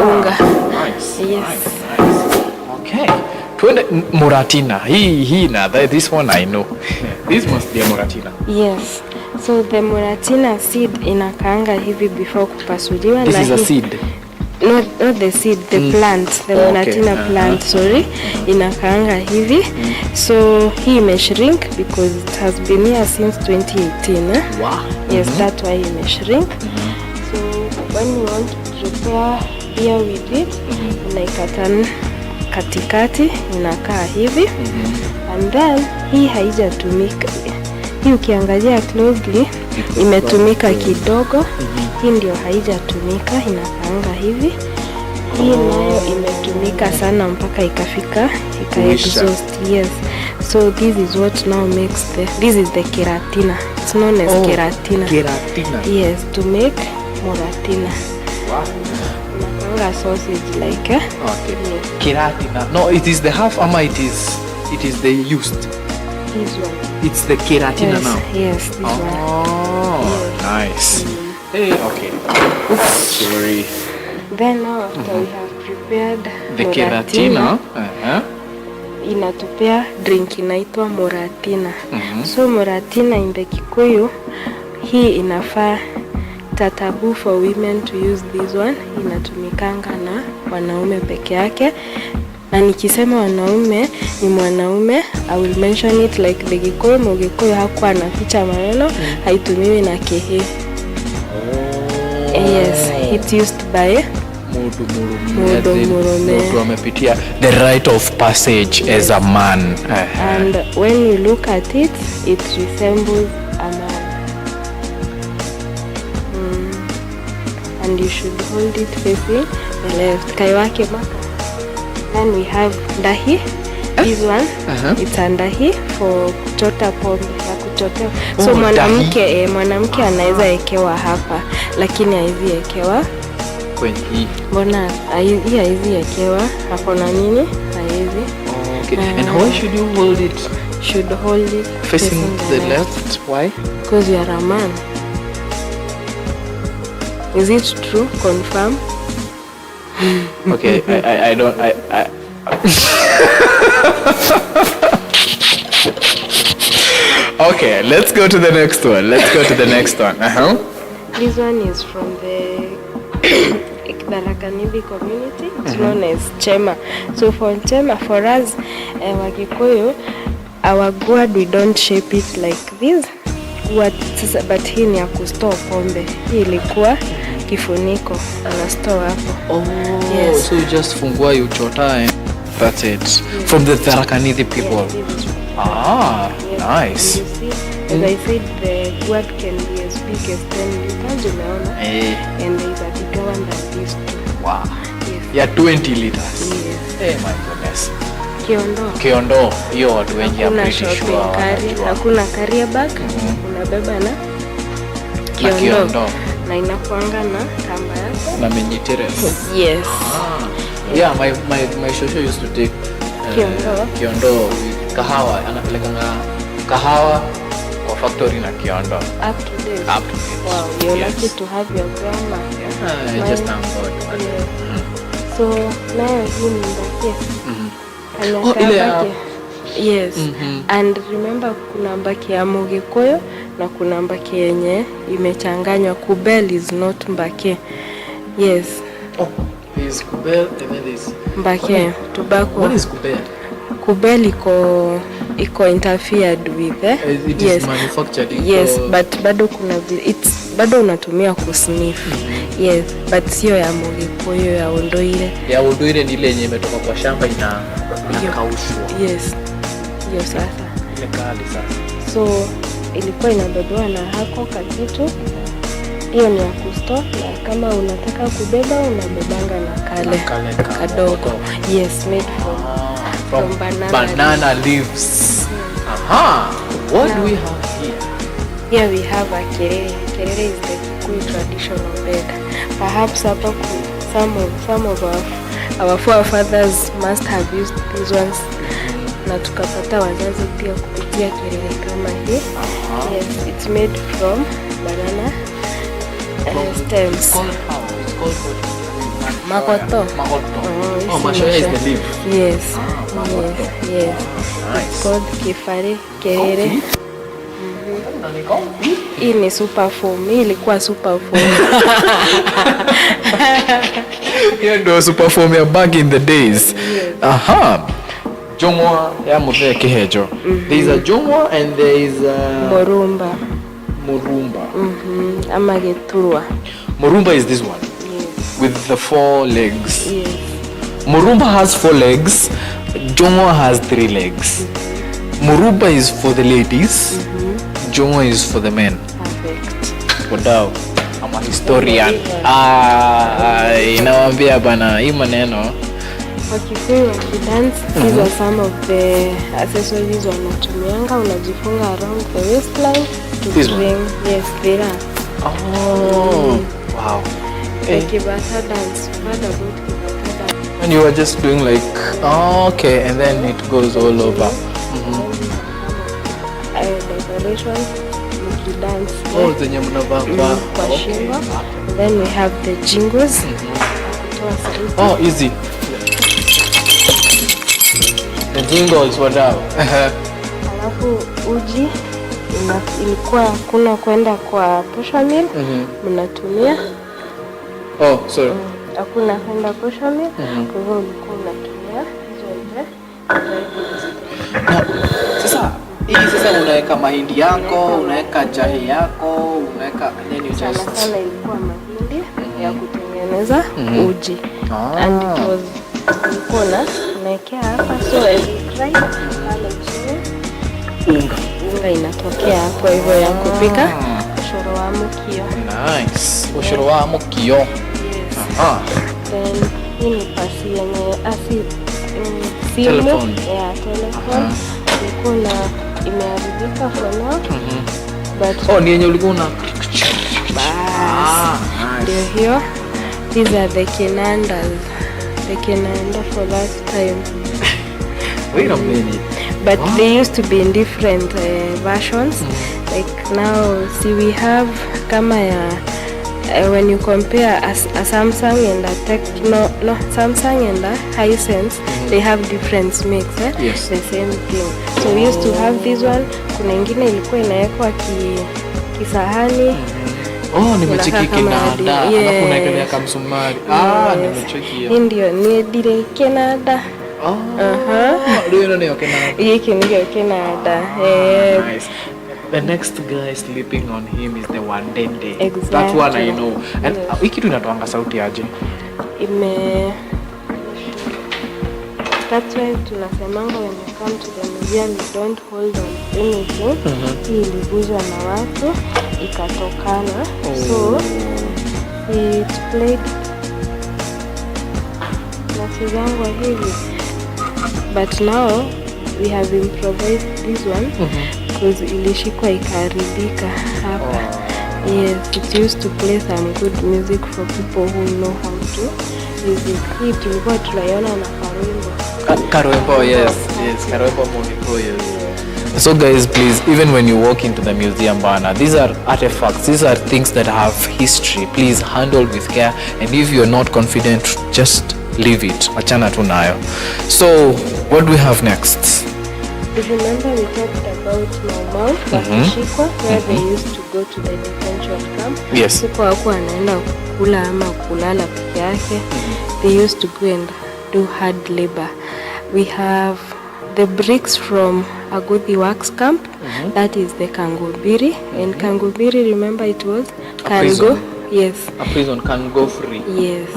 S3: unga.
S1: Nice.
S3: Yes.
S1: Nice. Okay. Twende Muratina. Hii na this one I know. This must be a Muratina.
S3: Yes. So the Muratina seed inakaanga hivi before kupasuliwa.
S1: This is a seed.
S3: Not the seed, the plant, the Muratina plant, sorry. Inakaanga hivi. So hii imeshrink because it has been here since 2018.
S1: Wow.
S3: Yes, that's why imeshrink. So when you want to prepare beer with it, unaikata katikati, inakaa hivi. And then hii haijatumika. Hii ukiangalia closely imetumika kidogo. Hii ndio haijatumika, inakaanga hivi. Hii nayo imetumika sana mpaka ika exhaust. Yes. So this is what now makes this is the keratina. It's known as keratina.
S1: Keratina.
S3: Yes, to make Muratina.
S1: Wow.
S3: Inakaanga sausage like
S1: Okay. Keratina. No, it is the half ama it is the used.
S3: This one.
S1: It's the keratina now.
S3: Yes, this one.
S1: Nice. Hey, okay. Oops, sorry.
S3: Then now after we have prepared
S1: the keratina,
S3: inatupea drink inaitwa Muratina. So Muratina in the Kikuyu, hii inafaa tatabu for women to use this one. Inatumikanga na wanaume peke yake. Na nikisema wanaume ni mwanaume, I will mention it like the Gikuyu. Mugikuyu hakuwa anaficha maneno, haitumiwi na kehe. Yes, it's used by
S1: Mudu amepitia the rite of passage as a man.
S3: And when you look at it, it resembles a man. And you should hold it facing the left. Kaiwake maka. Then we have dahi. This one, it's a dahi for kuchota pombe ya kuchotea. So mwanamke anaweza ekewa hapa, lakini haizi ekewa
S1: kwenye hii.
S3: Mbona hii haizi ekewa hapo na nini? Haizi.
S1: Okay. And how should you hold it?
S3: Should hold it
S1: facing the left. Why?
S3: Because you are a man. Is it true? Confirm.
S1: Okay, I don't. Okay, let's go to the next one.
S3: This one is from the Ikdarakanidi community. It's known as Chema. So for Chema, for us, Wakikuyu, our gourd, we don't shape it like this. But hii ni ya kustore pombe. Hii ilikuwa kifuniko na store hapo. Yes.
S1: So you just fungua you chota and that's it. Yes. From the Tarakanidi people.
S3: Yes,
S1: nice.
S3: And you see, as I said, the gourd can be as big as 10 liters, umeona? And there is a bigger one than this too.
S1: Wow.
S3: Yes.
S1: ya 20 liters.
S3: Yes.
S1: Hey my goodness.
S3: Kiondo.
S1: Hiyo watu wengi are pretty sure wanajua.
S3: Hakuna carrier bag. Unabeba na kiondo. Na inakuanga na kamba yako.
S1: Na menyiteref.
S3: Yes.
S1: Yeah, my shosho used to take kiondo kahawa. Anapelekanga kahawa kwa factory na kiondo.
S3: Up to date. Wow, you're lucky to have your grandma.
S1: Yeah, just thank God.
S3: So, nayo hii ni mbake. Yes. And remember kuna mbake ya Mugikuyu na kuna mbake yenye imechanganywa. Kubel is not mbake. Yes.
S1: Oh, is kubel and then is
S3: mbake tobacco.
S1: What is kubel?
S3: Kubel iko interfered with
S1: it is manufactured.
S3: Yes, but bado kuna bado unatumia kusniff. Yes, but sio ya Mugikuyu, ya Ondoire.
S1: Ya Ondoire ni ile yenye imetoka kwa shamba inakaushwa.
S3: Yes. Hiyo sasa.
S1: Ile kali sasa.
S3: So ilikuwa inabebwa na hako kakitu. Hiyo ni ya kusto, na kama unataka kubeba unabebanga na kale kadogo. Yes, made from
S1: banana leaves. Aha. What do we have here?
S3: Here we have a kerere. Kerere is the Kikuyu traditional bed. Perhaps some of our forefathers must have used these ones. Na tukapata wazazi pia kupitia kerere kama hii. Yes, it's made from banana stems.
S1: It's called
S3: Makoto.
S1: Mashoya is the leaf.
S3: Yes. Yes.
S1: Nice.
S3: It's called kifare kerere. Hii ni super foam. Hii ilikuwa super foam.
S1: Hiyo ndio super foam ya back in the days. Aha. Jongwa ya muthe kihejo. There is a jongwa and there is a
S3: Murumba. Ama geturwa.
S1: Murumba is this one.
S3: Yes.
S1: With the 4 legs.
S3: Yes.
S1: Murumba has 4 legs. Jongwa has 3 legs. Murumba is for the ladies. Jongwa is for the men.
S3: Perfect.
S1: Wadau. I'm a historian. Inawaambia bana hii maneno.
S3: Wakikuyu wakidance, these are some of the accessories wanatumianga. Unajifunga around the waistline to bring, yes, vira.
S1: Oh, wow.
S3: The Kibata dance. What about Kibata dance?
S1: And you are just doing like, okay, and then it goes all over.
S3: Decoration, dance.
S1: Oh, zenye mnavaa
S3: kwa shingo. Then we have the jingles.
S1: Oh, easy. The jingles wadau.
S3: Alafu uji ilikuwa kuna kwenda kwa pusha mill. Mnatumia.
S1: Oh, sorry.
S3: Hakuna kwenda pusha mill. Kwa hivyo ulikuwa unatumia
S1: Sasa sasa unaweka mahindi yako, unaweka jahe yako, unaweka nini
S3: sana ilikuwa mahindi ya kutengeneza uji. And it was ulikuwa unaekea hapa, so every try pale chini unga inatokea hapo hivyo ya kupika ushoro wa mukio.
S1: Nice. Ushoro wa mukio.
S3: Yes. Then hii ni pasi yenye
S1: telephone.
S3: Yeah, telephone. Ilikuwa imeharibika for now. But
S1: ni yenye ulikuwa una
S3: ndio hiyo. These are the kinandas. The kinanda for that time.
S1: Wait a minute.
S3: But they used to be in different versions. Like now, see, we have kama ya when you compare a Samsung and a Samsung and a Hisense, they have different mix.
S1: Yes.
S3: The same thing. So we used to have this one. Kuna ingine ilikuwa inawekwa kisahani.
S1: Nimecheki kinanda. Alafu unaekelea kamsumari. Nimecheki hiyo.
S3: Ndio ni dire kinanda.
S1: Ndio ndio kinanda.
S3: Hiki ndio kinanda.
S1: Nice. The next guy sleeping on him is the Wandende.
S3: Exactly.
S1: That one I know. And hii kitu inatoanga sauti aje?
S3: That's why tunasemanga when you come to the museum you don't hold on anything. Hii iliguzwa na watu ikatokana. So it played zinachezangwa hivi, but now we have improvised this one because ilishikwa ikaharibika hapa. Yes, it used to play some good music for people who know how to use it. Hii tulikuwa tunaiona na
S1: Karwembo, yes, Karwembo movie, yes. So guys, please, even when you walk into the museum, bana, these are artifacts, these are things that have history. Please handle with care, and if you're not confident, just leave it. Achana tu nayo. So, what do we have next?
S3: If you remember, we talked about Mau Wakishikwa, where they used to go to the detention camp.
S1: Yes.
S3: Huko hakuwa anaenda kukula ama kulala peke yake. They used to go and do hard labor. We have the bricks from Aguthi Works Camp. That is the Kangobiri. And Kangobiri, remember, it was Kango. Yes.
S1: A prison can go free.
S3: Yes.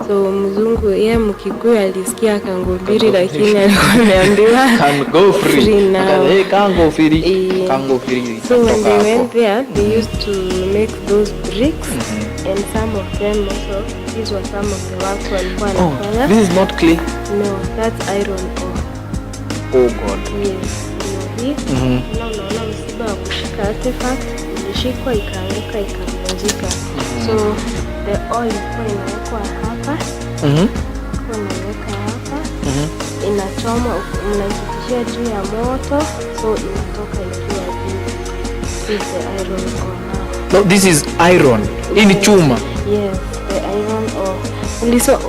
S3: So mzungu yeye Mkikuyu alisikia Kangobiri lakini alikuwa ameambiwa
S1: can go free
S3: now.
S1: Can go free. Can go free.
S3: So when they went there, they used to make those bricks, and some of them also, these were some of the works walikuwa wanafanya.
S1: This is not clay.
S3: No, that's iron ore.
S1: Oh God.
S3: Yes. Hii unaona msiba wa kushika artifact ilishikwa ikaanguka ikavunjika. So the ore ilikuwa inawekwa hapa. Kwa inaweka hapa. Inachoma, mnaipitishia juu ya moto, so inatoka ikiwa juu. This is the iron ore now.
S1: No, this is iron. Hii ni chuma.
S3: Yes, the iron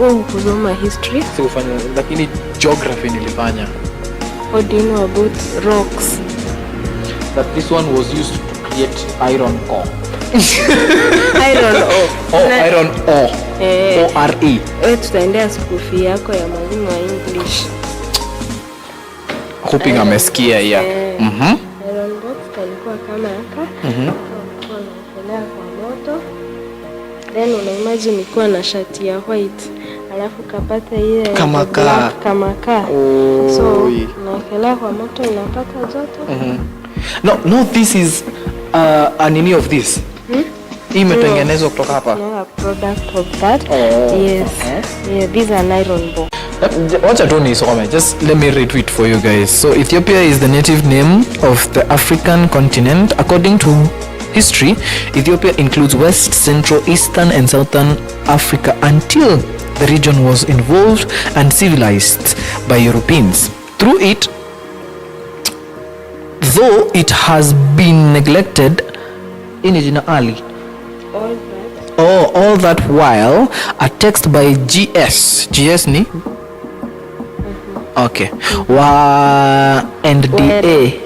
S3: ore. Kusoma history.
S1: Sikufanya, lakini geography nilifanya.
S3: What do you know about rocks?
S1: That this one was used to create iron ore.
S3: Iron ore.
S1: Oh, iron ore. O-R-E.
S3: Wewe tutaendea skufi yako ya mwalimu wa English.
S1: Hoping amesikia ya.
S3: Iron box kalikuwa kama haka. Kwa unaekelea kwa moto. Then una imagine ikuwa na shati ya white. Alafu kapata ile
S1: kama
S3: kaa. So unaekelea kwa moto inapata joto.
S1: No, this is nini of this. Hii imetengenezwa kutoka hapa.
S3: A product of that. Yes. Yeah, these are iron box.
S1: Wacha tu nisome. Just let me read it for you guys. So Ethiopia is the native name of the African continent. According to history, Ethiopia includes West, Central, Eastern and Southern Africa until the region was involved and civilized by Europeans. Through it, though it has been neglected in Ali. All that while, a text by GS ni? Okay. And DA.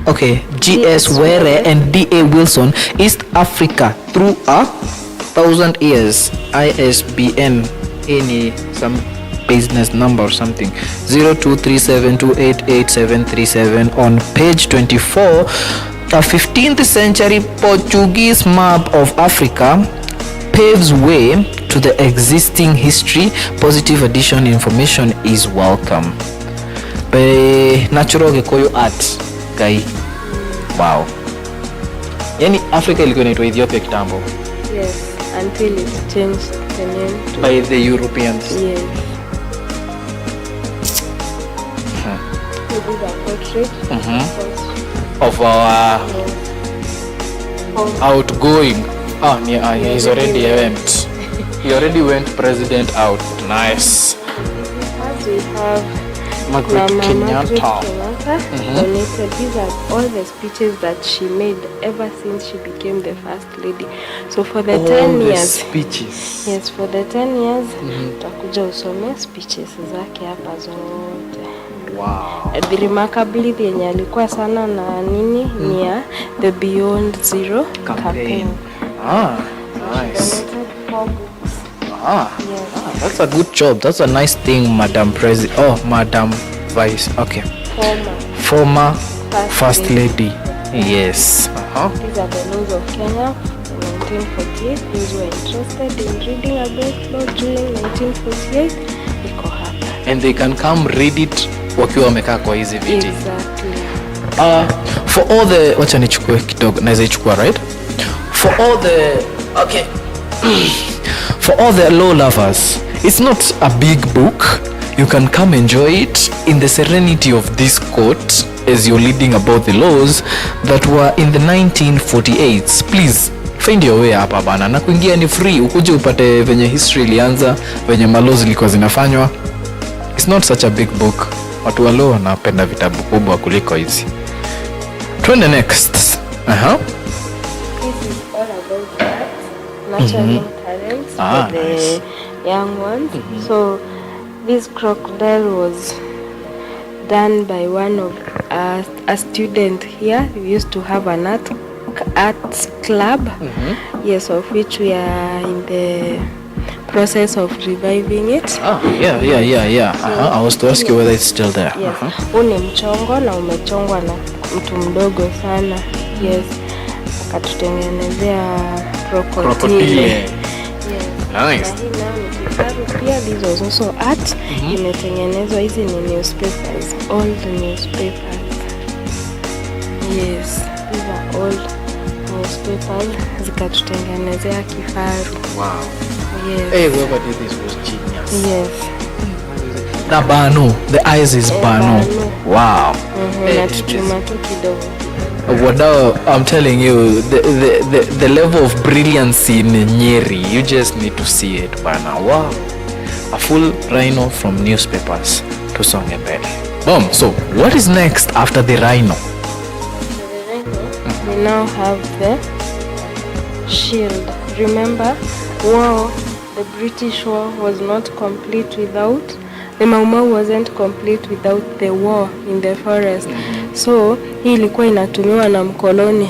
S1: Okay. GS Were and DA Wilson, East Africa through 1,000 years. ISBN any some business number or something 0237288737 on page 24. A 15th century Portuguese map of Africa paves way to the existing history. Positive addition information is welcome. Natural Gikoyo art guy. Wow. Yani Africa ilikuwa inaitwa Ethiopia kitambo.
S3: Yes, until it changed the name
S1: by the Europeans.
S3: Yes. We did a portrait
S1: of our outgoing. He's already went. He already went president out. Nice.
S3: We have
S1: Margaret Kenyatta.
S3: Donated. These are all the speeches that she made ever since she became the first lady. So for the 10 years.
S1: Speeches.
S3: Yes, for the 10 years. Tutakuja usome speeches zake hapa zote.
S1: Wow.
S3: The remarkably yenye alikuwa sana na nini ni ya the Beyond Zero campaign.
S1: Nice.
S3: Yes.
S1: That's a good job. That's a nice thing, Madam President. Madam Vice. Okay. Former First Lady. Yes.
S3: These are the laws of Kenya in 1948. Those who are interested in reading about law during 1948, iko hapa.
S1: And they can come read it wakiwa wamekaa kwa hizi viti.
S3: Exactly.
S1: For all the wacha nichukue kidogo, naweza ichukua, right? For all the law lovers, it's not a big book. you can come enjoy it in the serenity of this court as you're leading about the laws that were in the 1948s. Please find your way hapa bana, na kuingia ni free, ukuje upate venye history ilianza, venye malaws zilikuwa zinafanywa. It's not such a big book. Watu wa law wanapenda vitabu kubwa kuliko hizi. Twende next.
S3: This is all about that. Natural talents for the
S1: nice.
S3: young ones. So this crocodile was done by one of a student here. We used to have an arts club, yes, of which we are in the process of reviving it.
S1: Yeah. I was to ask you whether it's still there.
S3: Yes. Huu ni mchongo na umechongwa na mtu mdogo sana. Yes. Akatutengenezea crocodile. Yes.
S1: Nice.
S3: Na hii nao ni kifaru pia. This was also art. Imetengenezwa, hizi ni newspapers, old newspapers. Yes, these are old newspapers. Zikatutengenezea kifaru.
S1: Wow.
S3: Yes.
S1: Hey, whoever did this was genius.
S3: Yes.
S1: Na bano, the eyes is bano. Wow.
S3: Na tuchuma tu kidogo.
S1: Wadau, I'm telling you, the level of brilliance in Nyeri, you just need to see it bana. Wow. A full rhino from newspapers. Tusonge mbele. Boom. So, what is next after the rhino?
S3: We now have the shield. Remember, war, the British war was not complete without, the Mau Mau wasn't complete without the war in the forest. So, hii ilikuwa inatumiwa na mkoloni.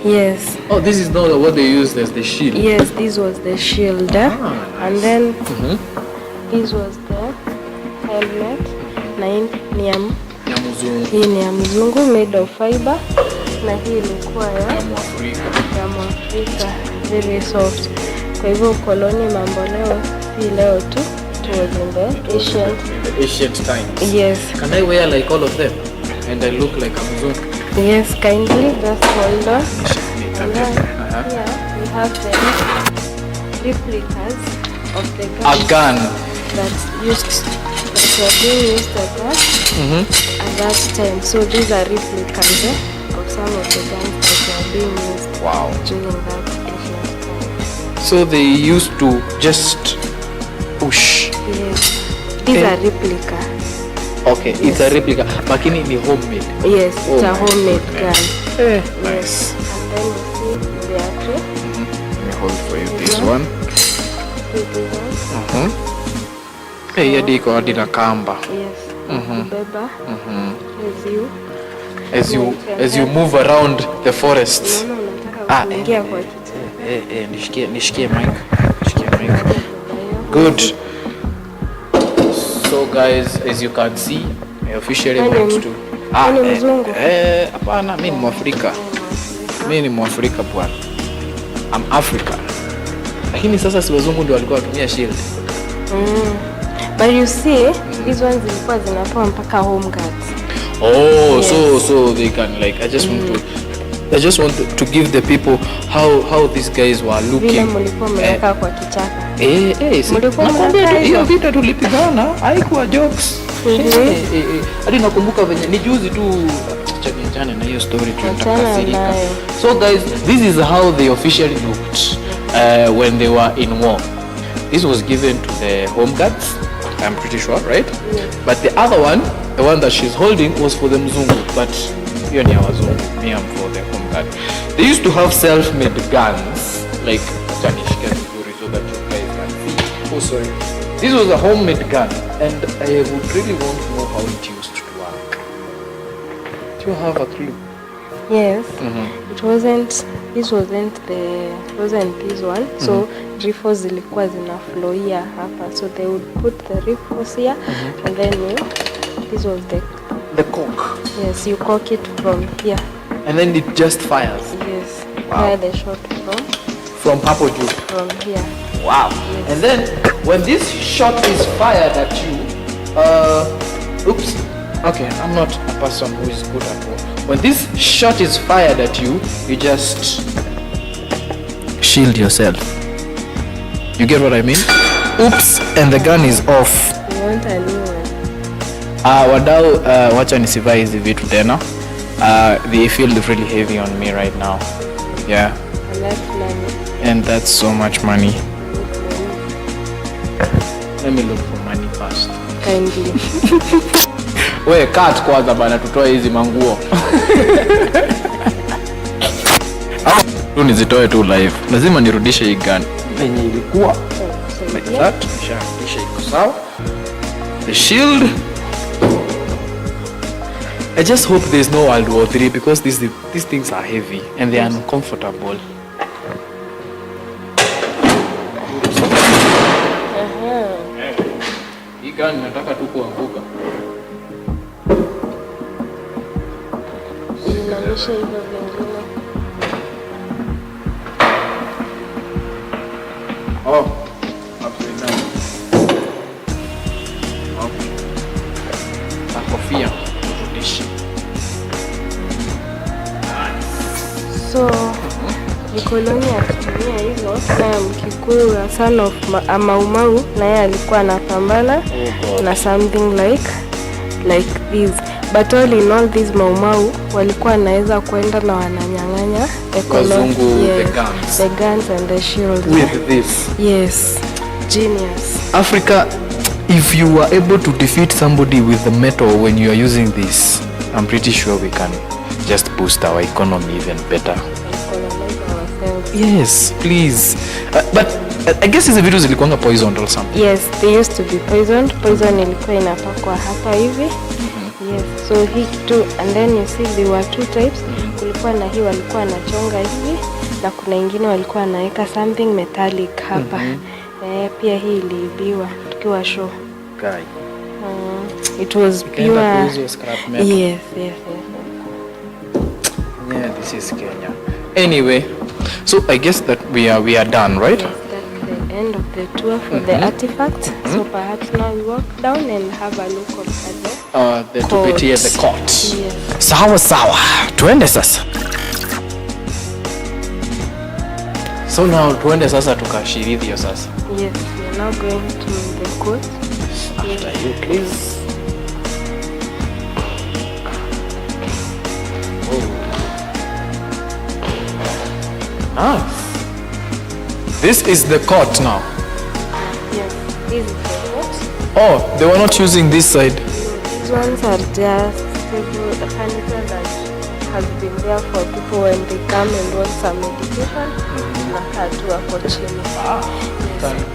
S3: Yes.
S1: Oh, this is not what they used as the shield.
S3: Yes, this was the shield.
S1: Nice.
S3: And then this was the helmet. Na hii ni ya hii ni ya mzungu, made of fiber. Na hii ilikuwa ya Mwafrika, very soft. Kwa hivyo ukoloni mambo leo si leo tu, it was in the
S1: ancient times.
S3: Yes.
S1: Can I wear like all of them and I look like a mzungu?
S3: Yes, kindly just hold on. And then here we have the replicas of the guns.
S1: A gun.
S3: That were being used at that time. So these are replicas of some of the guns that were being used during that ancient time.
S1: So they used to just push.
S3: Yes. These are replica.
S1: Okay, it's a replica. Lakini ni homemade.
S3: Yes, it's a homemade gun.
S1: Nice.
S3: And then you see the battery.
S1: Let me hold for you this one. Hey, hadi iko hadi na kamba.
S3: Yes. Kubeba.
S1: As you move around the forest.
S3: Kuingia kwa kitu.
S1: Nishikie mic. Good. So guys, as you can see, I officially went to hapana, mimi ni Mwafrika. Mimi ni Mwafrika bwana. I'm African. Lakini sasa si wazungu ndio walikuwa watumia shield.
S3: But you see, these ones zilikuwa zinapewa mpaka home guards.
S1: Oh, yes. So they can like I just want to give the people how these guys were looking.
S3: Vile mlikuwa mmeweka kwa kichaka.
S1: Nakwambia hiyo vita tulipigana haikuwa jokes. Hadi nakumbuka venye ni juzi tu chane na hiyo story tutakasirika. So guys, this is how they officially looked when they were in war. This was given to the home guards, I'm pretty sure, right?
S3: Yeah.
S1: But the other one, the one that she's holding, was for the mzungu. But hiyo ni ya wazungu. Me, I'm for the home guard. They used to have self-made guns, like Janishka Zuru, so that you guys can see. Oh, sorry. This was a homemade gun, and I would really want to know how it used to work. Do you have a clue?
S3: Yes. It wasn't this one. So rifles zilikuwa zinafloia hapa. So they would put the rifles here and then this was
S1: the cock.
S3: Yes, you cock it from here.
S1: And then it just fires.
S3: Yes.
S1: Wow.
S3: Where the shot
S1: from Purple Juice.
S3: From here.
S1: Wow. Yes. And then when this shot is fired at you, oops. Okay, I'm not a person who is good at war. When this shot is fired at you, you just shield yourself. You get what I mean? Oops, and the gun is off.
S3: Yes. want a new one.
S1: Wadau, wacha nisivai hizi vitu tena. They feel really heavy on me right now. Yeah.
S3: And that's money.
S1: And that's so much money. Let me look for money first.
S3: Kindly.
S1: We cut kwanza bana, tutoe hizi manguo. Tu nizitoe tu live. Lazima nirudishe hii gun yenye ilikuwa. Like that. Nisharudisha iko sawa. The shield. I just hope there's no World War III because these things are heavy and they are uncomfortable. Hii gun nataka tu kuanguka.
S3: Inaonyesha hivyo vingine.
S1: Oh, upside down. Okay. Kofia.
S3: So mkoloni akitumia hivyo, na Mkikuyu wa son of Maumau naye alikuwa anapambana na something like this, but all in all these Maumau walikuwa wanaweza kwenda na wananyang'anya the guns and the shields
S1: with this.
S3: Yes, genius.
S1: Africa, if you are able to defeat somebody with the metal when you are using this, I'm pretty sure we can just boost our economy even better. Yes, please. But I guess hizi vitu zilikuwa poisoned or something.
S3: Yes, they used to be poisoned. Poison ilikuwa inapakwa hapa hivi. Yes, so hii kitu, and then you see there were two types. Kulikuwa na hii walikuwa wanachonga hivi, na kuna ingine walikuwa wanaweka something metallic hapa. Pia hii iliibiwa tukiwa show.
S1: Guy.
S3: It was pure. Yes.
S1: Yeah, this is Kenya. Anyway, so I guess that we are done, right?
S3: Yes, that's the end of the tour for the artifact. So perhaps now we walk down and have a look at the
S1: tupitie the court.
S3: Yes.
S1: Sawa. Tuende sasa. So now tuende sasa tukashiriki sasa.
S3: Yes, we are now going to the court.
S1: After you, please. Nice. This is the court now.
S3: Yes, this is the court.
S1: Oh, they were not using this side.
S3: These ones are just the furniture that has been there for people when they come and want some meditation.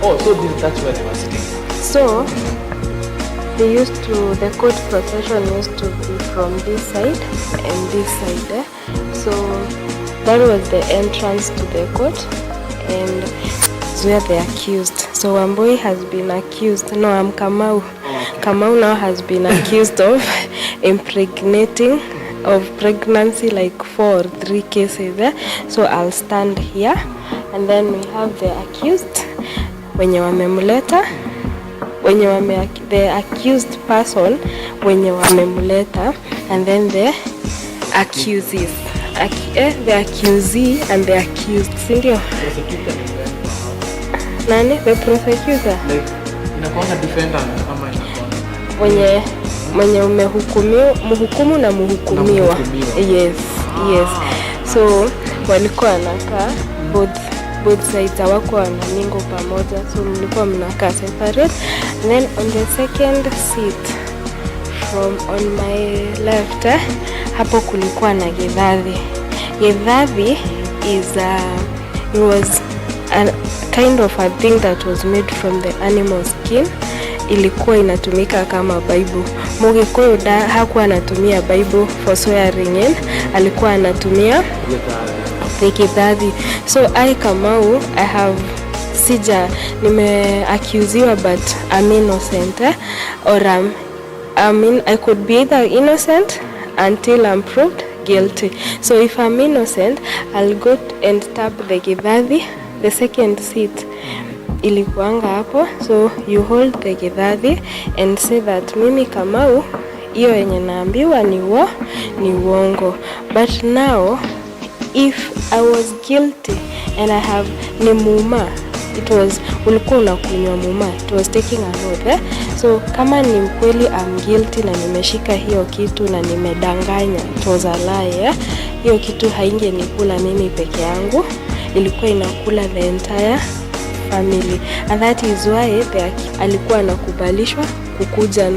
S1: Oh, so that's where they were sitting.
S3: So the court procession used to be from this side and this side. So that was the entrance to the court, and it's where the accused. So Wambui has been accused. No, I'm Kamau. Okay. Kamau now has been accused of impregnating, of pregnancy, like 4 or 3 cases. So I'll stand here, and then we have the accused, wenye wamemuleta, the accused person, wenye wamemuleta, and then the accusees. The accusee and the accused. Sindio? Nani? The prosecutor?
S1: Inakuanga defender ama inakuanga
S3: mwenye mhukumu na mhukumiwa. Yes. So walikuwa wanakaa both sides, hawakuwa wanamingo pamoja, so mlikuwa mnakaa separate. And then on the second seat from on my left, hapo kulikuwa na Githathi. Githathi it was a kind of a thing that was made from the animal skin. Ilikuwa inatumika kama Bible. Mugikuyu hakuwa anatumia Bible for swearing in, alikuwa anatumia the Githathi. So Kamau, I have nimeaccusiwa but I'm innocent, or I could be either innocent until I'm proved guilty. So if I'm innocent, I'll go and tap the Githathi, the second seat ilikuanga hapo. So you hold the Githathi and say that mimi Kamau, hiyo yenye naambiwa ni uongo. But now if I was guilty and I have ni Muma, it was ulikuwa unakunywa muma, it was taking an oath. So kama ni mkweli I'm guilty na nimeshika hiyo kitu na nimedanganya, it was a lie. Hiyo kitu haingenikula mimi peke yangu, ilikuwa inakula the entire family, and that is why alikuwa anakubalishwa kukuja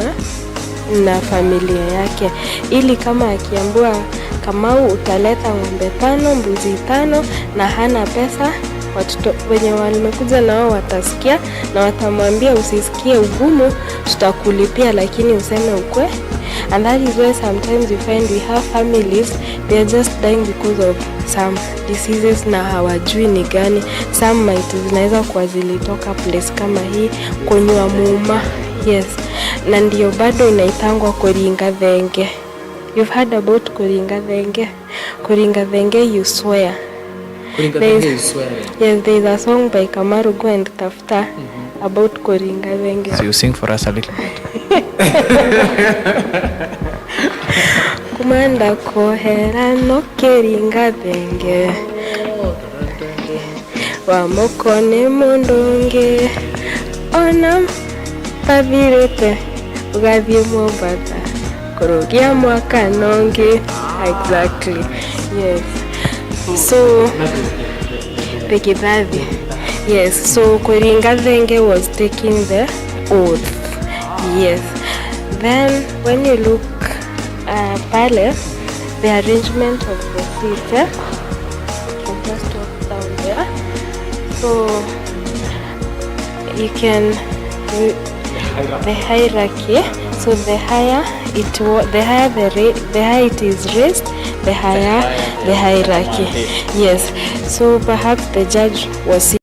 S3: na familia yake, ili kama akiambiwa Kamau utaleta ng'ombe 5, mbuzi 5 na hana pesa, watoto wenye wamekuja nao watasikia na watamwambia usisikie ugumu, tutakulipia lakini useme ukwe. And that is why sometimes you find we have families, they are just dying because of some diseases na hawajui ni gani. Some might zinaweza kuwa zilitoka place kama hii, kunywa muma. Yes, na ndio bado inaitangwa kuringa thenge. You've heard about kuringa thenge? Kuringa thenge you swear.
S1: Kuringa thenge you swear.
S3: Yes, there is a song by Kamaru, go and tafuta about kuringa thenge.
S1: So you sing for us a little bit.
S3: Kumanda kohera no keringa thenge wa mokone mondonge ona pavirete ugathie Mombasa kurugia mwaka nonge. Exactly, yes. So Pekidhathi, yes. So kuringa thenge was taking the oath. Yes. Then when you look pale, the arrangement of the seat, you can just walk down there. So you can the hierarchy. So the higher it is raised, the higher the hierarchy. Yes. So perhaps the judge was